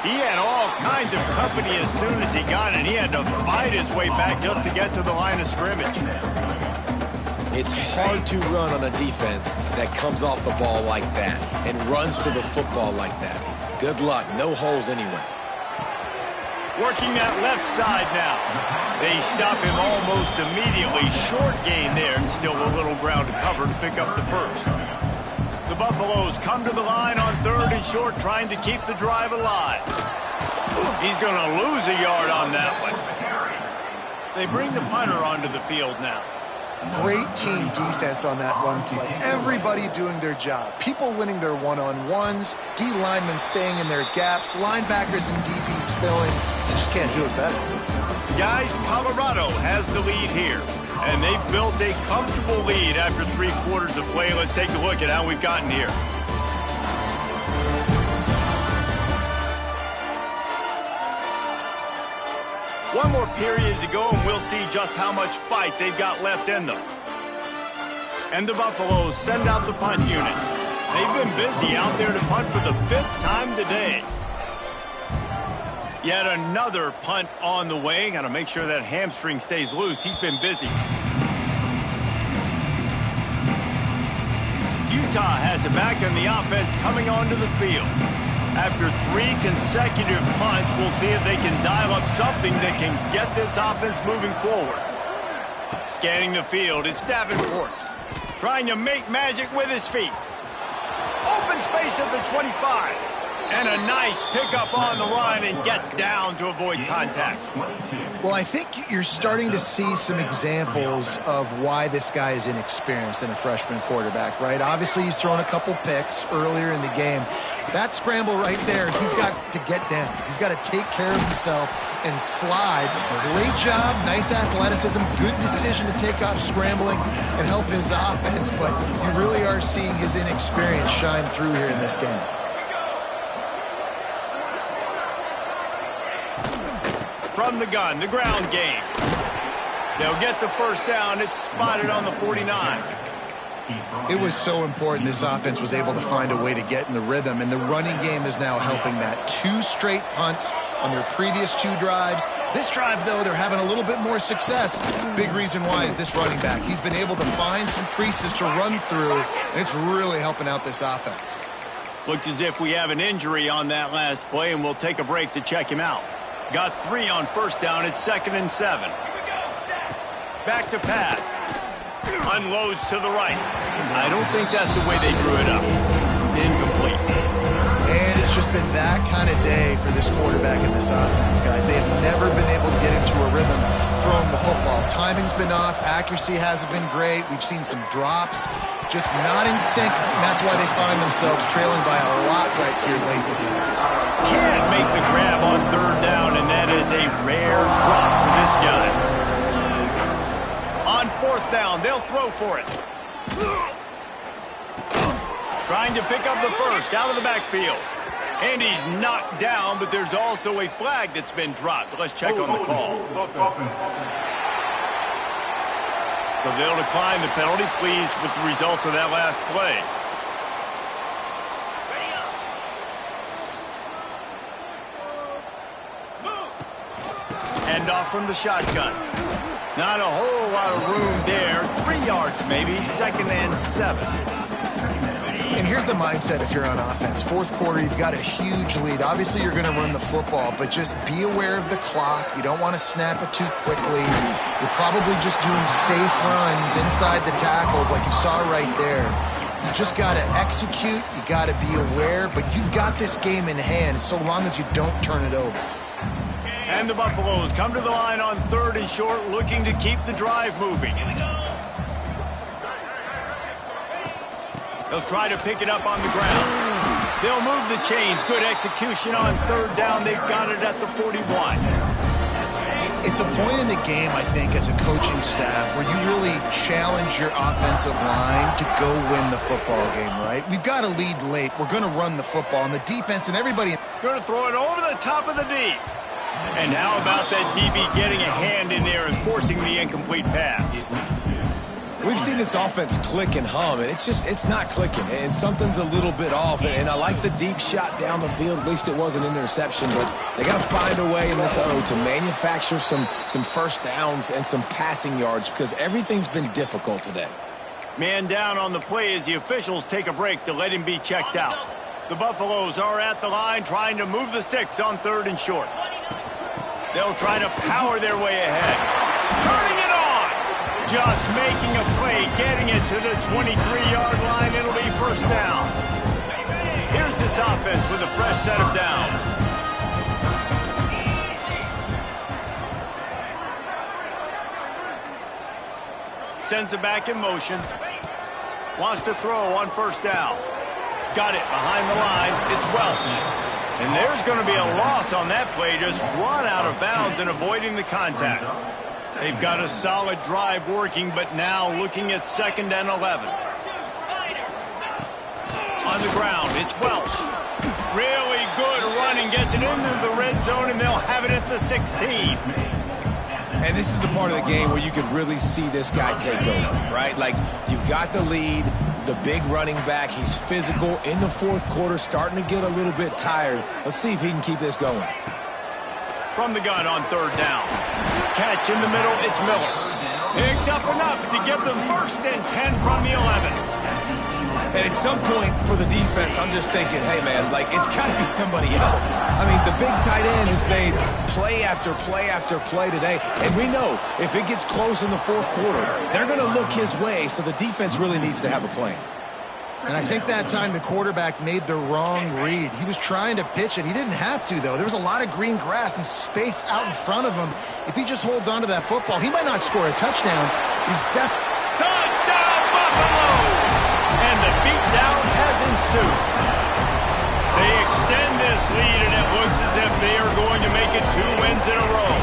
He had all kinds of company as soon as he got it. He had to fight his way back just to get to the line of scrimmage. It's hard to run on a defense that comes off the ball like that and runs to the football like that. Good luck. No holes anywhere. Working that left side now. They stop him almost immediately. Short gain there, and still a little ground to cover to pick up the first. The Buffaloes come to the line on third and short, trying to keep the drive alive. He's going to lose a yard on that one. They bring the punter onto the field now. Great team defense on that run play. Everybody doing their job. People winning their one-on-ones, D linemen staying in their gaps, linebackers and DBs filling. They just can't do it better. Guys, Colorado has the lead here, and they've built a comfortable lead after 3 quarters of play. Let's take a look at how we've gotten here. One more period to go, and we'll see just how much fight they've got left in them. And the Buffaloes send out the punt unit. They've been busy out there to punt for the 5th time today. Yet another punt on the way. Got to make sure that hamstring stays loose. He's been busy. Utah has it back, and the offense coming onto the field. After 3 consecutive punts, we'll see if they can dial up something that can get this offense moving forward. Scanning the field, it's Davenport. Trying to make magic with his feet. Open space at the 25. And a nice pickup on the line, and gets down to avoid contact. Well, I think you're starting to see some examples of why this guy is inexperienced in a freshman quarterback, right? Obviously, he's thrown a couple picks earlier in the game. That scramble right there, he's got to get down. He's got to take care of himself and slide. Great job, nice athleticism, good decision to take off scrambling and help his offense, but you really are seeing his inexperience shine through here in this game. From the gun, the ground game. They'll get the first down. It's spotted on the 49. It was so important this offense was able to find a way to get in the rhythm, and the running game is now helping that. 2 straight punts on their previous 2 drives. This drive, though, they're having a little bit more success. Big reason why is this running back. He's been able to find some creases to run through, and it's really helping out this offense. Looks as if we have an injury on that last play, and we'll take a break to check him out. Got 3 on first down. It's 2nd and 7. Back to pass. Unloads to the right. I don't think that's the way they drew it up. Incomplete. And it's just been that kind of day for this quarterback and this offense, guys. They have never been able to get into a rhythm throwing the football. Timing's been off. Accuracy hasn't been great. We've seen some drops. Just not in sync, and that's why they find themselves trailing by a lot right here lately. Can't make the grab on 3rd down, and that is a rare drop for this guy. On 4th down, they'll throw for it. Trying to pick up the first out of the backfield. And he's knocked down, but there's also a flag that's been dropped. Let's check on the call. so they'll decline the penalty, pleased with the results of that last play. Hand off from the shotgun. Not a whole lot of room there. 3 yards maybe, 2nd and 7. And here's the mindset if you're on offense. Fourth quarter, you've got a huge lead. Obviously, you're going to run the football, but just be aware of the clock. You don't want to snap it too quickly. You're probably just doing safe runs inside the tackles like you saw right there. You just got to execute. You got to be aware, but you've got this game in hand so long as you don't turn it over. And the Buffaloes come to the line on 3rd and short, looking to keep the drive moving. They'll try to pick it up on the ground. They'll move the chains. Good execution on 3rd down. They've got it at the 41. It's a point in the game, I think, as a coaching staff where you really challenge your offensive line to go win the football game, right? We've got to lead late. We're going to run the football, and the defense and everybody... Going to throw it over the top of the D. And how about that DB getting a hand in there and forcing the incomplete pass? We've seen this offense click and hum, and it's not clicking, and something's a little bit off. And I like the deep shot down the field. At least it was an interception, but they got to find a way in this to manufacture some first downs and some passing yards because everything's been difficult today. Man down on the play as the officials take a break to let him be checked out. The Buffaloes are at the line trying to move the sticks on 3rd and short. They'll try to power their way ahead. Turning it on! Just making a play, getting it to the 23-yard line. It'll be first down. Here's this offense with a fresh set of downs. Sends it back in motion. Wants to throw on 1st down. Got it behind the line. It's Welch. And there's going to be a loss on that play, just run out of bounds and avoiding the contact. They've got a solid drive working, but now looking at 2nd and 11. On the ground, it's Welch. Really good running, gets it into the red zone, and they'll have it at the 16. And this is the part of the game where you can really see this guy take over, right? Like, you've got the lead, the big running back. He's physical in the 4th quarter, starting to get a little bit tired. Let's see if he can keep this going. From the gun on 3rd down. Catch in the middle, it's Miller. Picks up enough to get the 1st and 10 from the 11. And at some point for the defense, I'm just thinking, hey, man, like, it's got to be somebody else. I mean, the big tight end has made play after play after play today. And we know if it gets close in the 4th quarter, they're going to look his way, so the defense really needs to have a plan. And I think that time the quarterback made the wrong read. He was trying to pitch it. He didn't have to, though. There was a lot of green grass and space out in front of him. If he just holds on to that football, he might not score a touchdown. He's Touchdown, Buffaloes! And the beatdown has ensued. They extend this lead, and it looks as if they are going to make it 2 wins in a row.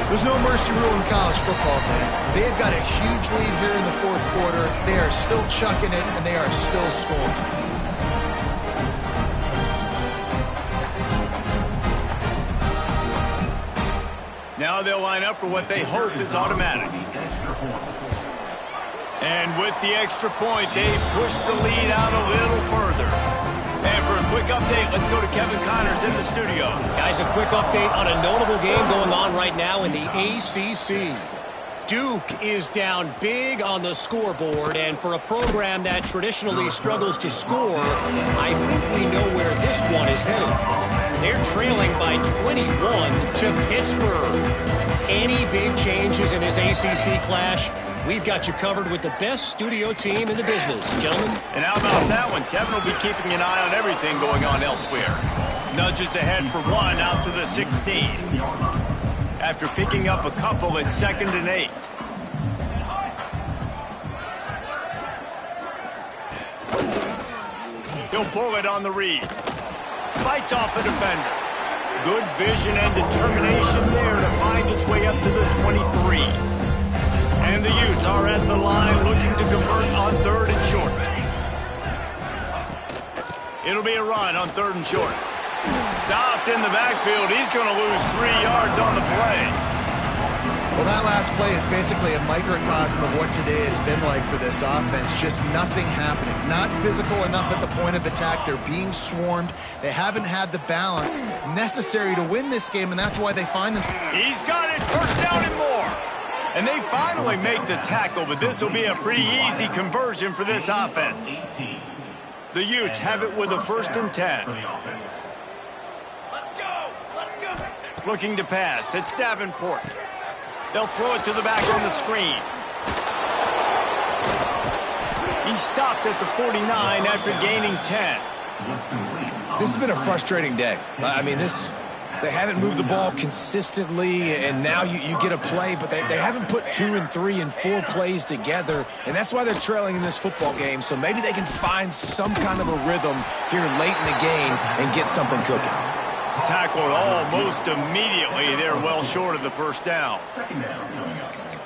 There's no mercy rule in college football, man. They've got a huge lead here in the 4th quarter. They are still chucking it, and they are still scoring. Now they'll line up for what they hope is automatic. And with the extra point, they push the lead out a little further. And for a quick update, let's go to Kevin Connors in the studio. Guys, a quick update on a notable game going on right now in the ACC. Duke is down big on the scoreboard, and for a program that traditionally struggles to score, I think we know where this one is headed. They're trailing by 21 to Pittsburgh. Any big changes in this ACC clash? We've got you covered with the best studio team in the business, gentlemen. And how about that one? Kevin will be keeping an eye on everything going on elsewhere. Nudges ahead for 1 out to the 16. After picking up a couple at 2nd and 8. He'll pull it on the read. Fights off a defender. Good vision and determination there to find his way up to the 23. And the Utes are at the line looking to convert on 3rd and short. It'll be a run on 3rd and short. Stopped in the backfield. He's going to lose 3 yards on the play. Well, that last play is basically a microcosm of what today has been like for this offense. Just nothing happening. Not physical enough at the point of attack. They're being swarmed. They haven't had the balance necessary to win this game, and that's why they find themselves. He's got it. First down and more. And they finally make the tackle, but this will be a pretty easy conversion for this offense. The Utes have it with a 1st and 10. Looking to pass. It's Davenport. They'll throw it to the back on the screen. He stopped at the 49 after gaining 10. This has been a frustrating day. I mean, they haven't moved the ball consistently, and now you get a play, but they haven't put 2 and 3 and 4 plays together, and that's why they're trailing in this football game. So maybe they can find some kind of a rhythm here late in the game and get something cooking. Tackled almost immediately. They're well short of the first down.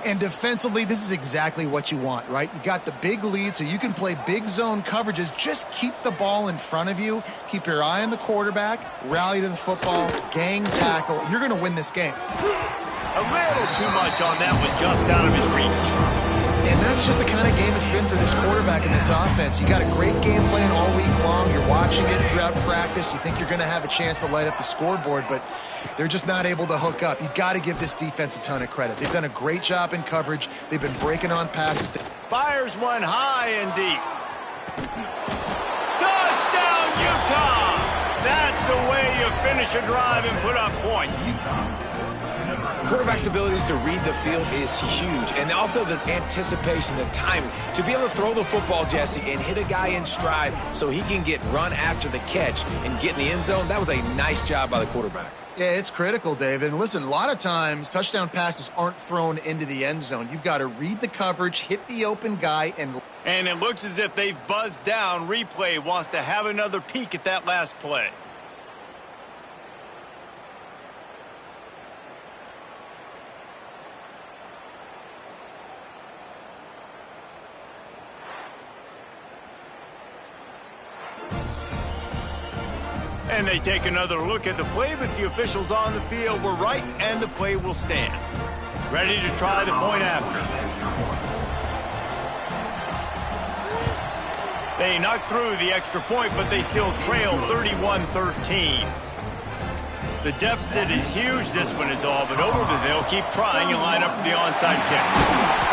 And defensively, this is exactly what you want, right? You got the big lead, so you can play big zone coverages. Just keep the ball in front of you. Keep your eye on the quarterback. Rally to the football. Gang tackle. You're going to win this game. A little too much on that one, just out of his reach. And that's just the kind of game it's been for this quarterback and this offense. You got a great game plan all week long. You're watching it throughout practice. You think you're going to have a chance to light up the scoreboard, but they're just not able to hook up. You got to give this defense a ton of credit. They've done a great job in coverage. They've been breaking on passes. Fires one high and deep. Touchdown, Utah! That's the way you finish a drive and put up points. Quarterback's abilities to read the field is huge, and also the anticipation, the timing. To be able to throw the football, Jesse, and hit a guy in stride so he can get run after the catch and get in the end zone, that was a nice job by the quarterback. Yeah, it's critical, David. And listen, a lot of times touchdown passes aren't thrown into the end zone. You've got to read the coverage, hit the open guy, and it looks as if they've buzzed down. Replay wants to have another peek at that last play. And they take another look at the play, but the officials on the field were right, and the play will stand. Ready to try the point after. They knocked through the extra point, but they still trail 31-13. The deficit is huge. This one is all but over, but they'll keep trying and line up for the onside kick.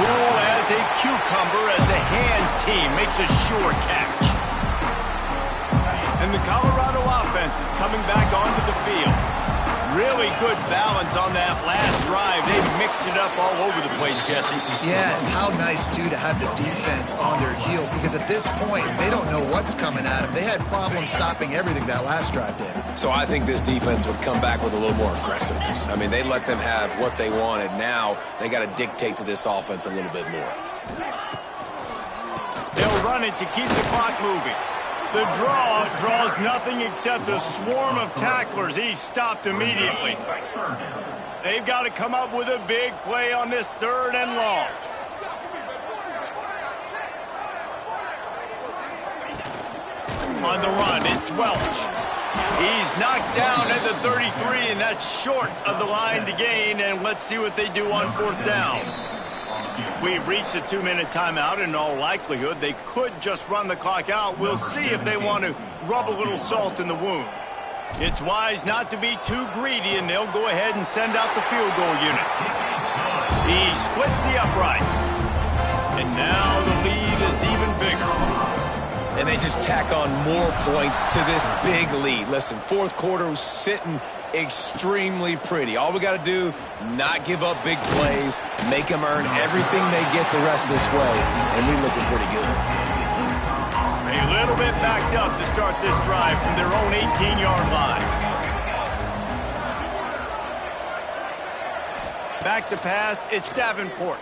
Cool as a cucumber as the hands team makes a sure catch. And the Colorado offense is coming back onto the field. Really good balance on that last drive. They mixed it up all over the place, Jesse. yeah, and how nice, too, to have the defense on their heels, because at this point, they don't know what's coming at them. They had problems stopping everything that last drive did. So I think this defense would come back with a little more aggressiveness. I mean, they let them have what they wanted. Now they got to dictate to this offense a little bit more. They'll run it to keep the clock moving. The draw draws nothing except a swarm of tacklers. He's stopped immediately. They've got to come up with a big play on this 3rd and long. On the run, it's Welch. He's knocked down at the 33, and that's short of the line to gain. And let's see what they do on 4th down. We've reached a 2-minute timeout, and in all likelihood, they could just run the clock out. We'll see if they want to rub a little salt in the wound. It's wise not to be too greedy, and they'll go ahead and send out the field goal unit. He splits the uprights. And now the lead is even bigger. And they just tack on more points to this big lead. Listen, 4th quarter was sitting extremely pretty. All we got to do, not give up big plays, make them earn everything they get the rest of this way, and we're looking pretty good. A little bit backed up to start this drive from their own 18-yard line. Back to pass, it's Davenport.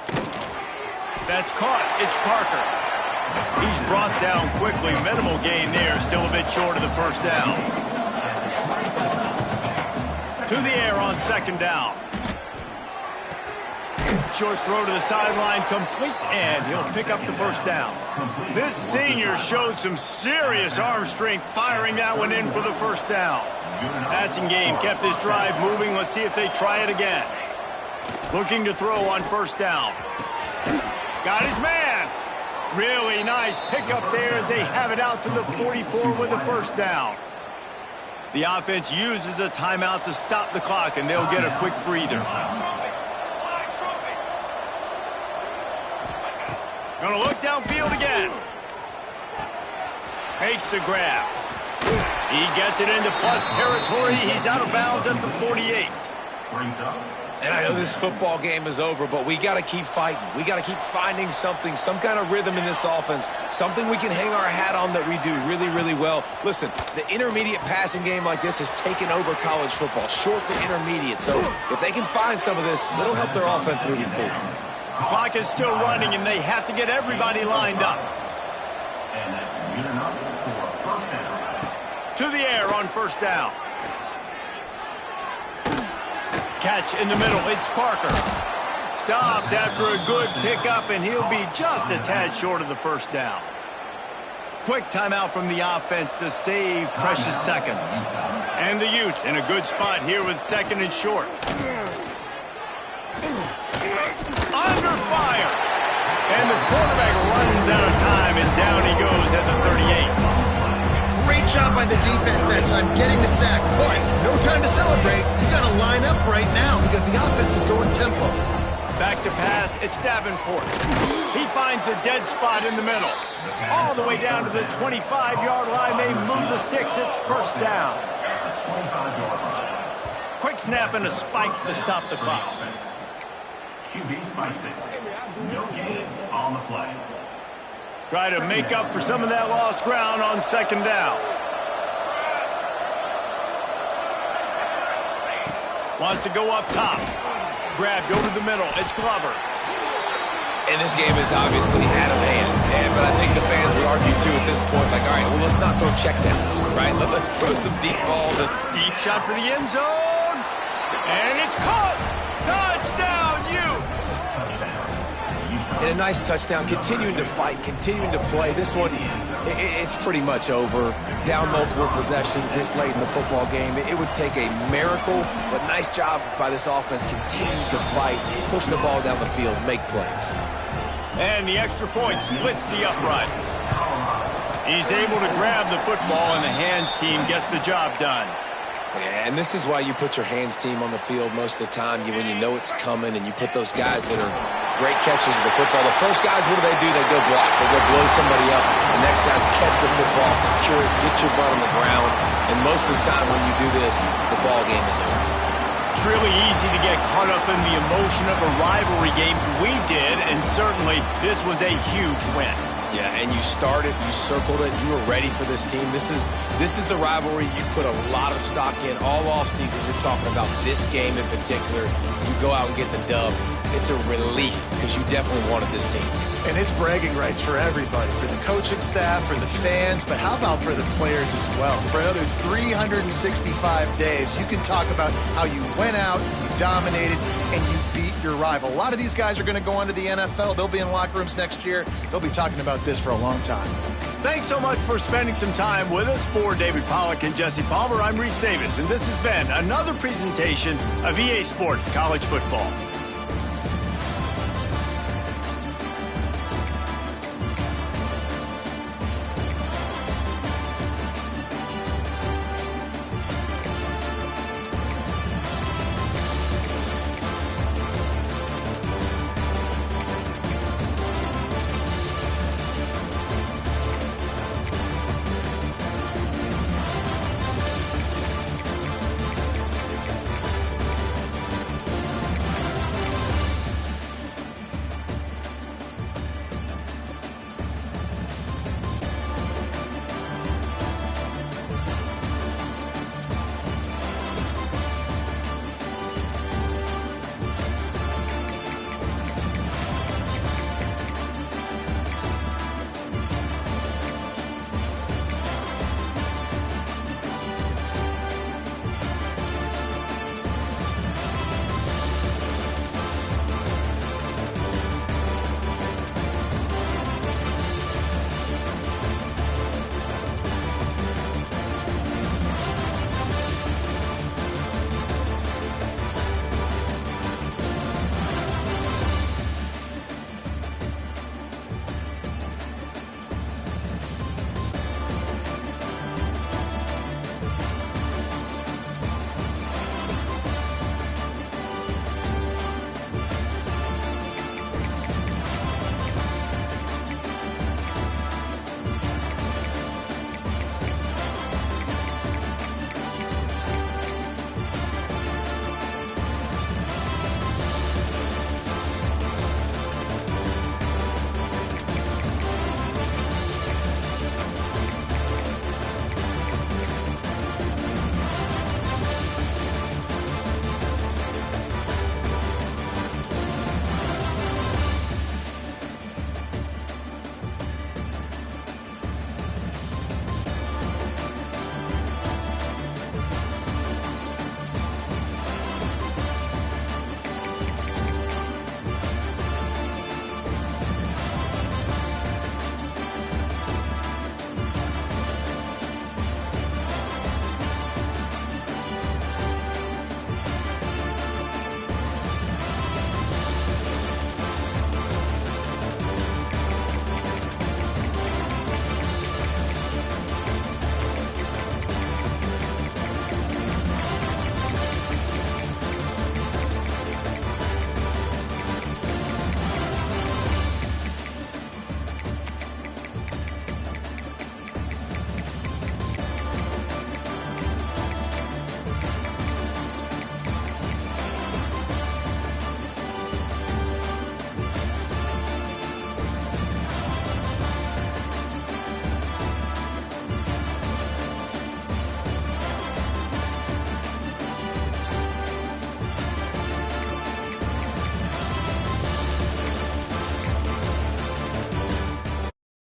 That's caught, it's Parker. He's brought down quickly. Minimal gain there, still a bit short of the first down. To the air on 2nd down. Short throw to the sideline, complete, and he'll pick up the first down. This senior showed some serious arm strength firing that one in for the first down. Passing game kept this drive moving. Let's see if they try it again. Looking to throw on first down. Got his man. Really nice pickup there as they have it out to the 44 with a first down. The offense uses a timeout to stop the clock, and they'll get a quick breather. Gonna look downfield again. Makes the grab. He gets it into plus territory. He's out of bounds at the 48. And I know this football game is over, but we got to keep fighting. We got to keep finding something, some kind of rhythm in this offense, something we can hang our hat on that we do really, really well. Listen, the intermediate passing game like this has taken over college football, short to intermediate. So if they can find some of this, it'll help their offense moving forward. The clock is still running, and they have to get everybody lined up. To the air on first down. Catch in the middle. It's Parker. Stopped after a good pickup, and he'll be just a tad short of the first down. Quick timeout from the offense to save precious seconds. And the Utes in a good spot here with second and short. Under fire. And the quarterback runs out of time, and down he goes at the 38. Great job by the defense that time getting the sack, but no time to celebrate. You got to line up right now because the offense is going tempo. Back to pass, it's Davenport. He finds a dead spot in the middle. All the way down to the 25-yard line. They move the sticks. It's first down. Quick snap and a spike to stop the clock. QB spicing. No gain on the play. Try to make up for some of that lost ground on second down. Wants to go up top. Grabbed over the middle. It's Glover. And this game is obviously out of hand. But I think the fans would argue, too, at this point, like, all right, well, let's not throw checkdowns, right? Let's throw some deep balls. Deep shot for the end zone. And it's caught. Touchdown, Utes. And a nice touchdown, continuing to fight, continuing to play. This one, it's pretty much over. Down multiple possessions this late in the football game. It would take a miracle, but nice job by this offense continuing to fight, push the ball down the field, make plays. And the extra point splits the uprights. He's able to grab the football, and the hands team gets the job done. Yeah, and this is why you put your hands team on the field most of the time when you know it's coming, and you put those guys that are great catchers of the football. The first guys, what do? They go block. They go blow somebody up. The next guys catch the football, secure it, get your butt on the ground. And most of the time when you do this, the ball game is over. It's really easy to get caught up in the emotion of a rivalry game. We did, and certainly this was a huge win. Yeah, and you started, you circled it, you were ready for this team. This is the rivalry you put a lot of stock in all offseason. You're talking about this game in particular. You go out and get the dub. It's a relief because you definitely wanted this team. And it's bragging rights for everybody, for the coaching staff, for the fans, but how about for the players as well? For another 365 days, you can talk about how you went out, you dominated, and you beat your rival. A lot of these guys are going to go on to the NFL. They'll be in locker rooms next year. They'll be talking about this for a long time. Thanks so much for spending some time with us. For David Pollack and Jesse Palmer, I'm Reese Davis, and this has been another presentation of EA Sports College Football.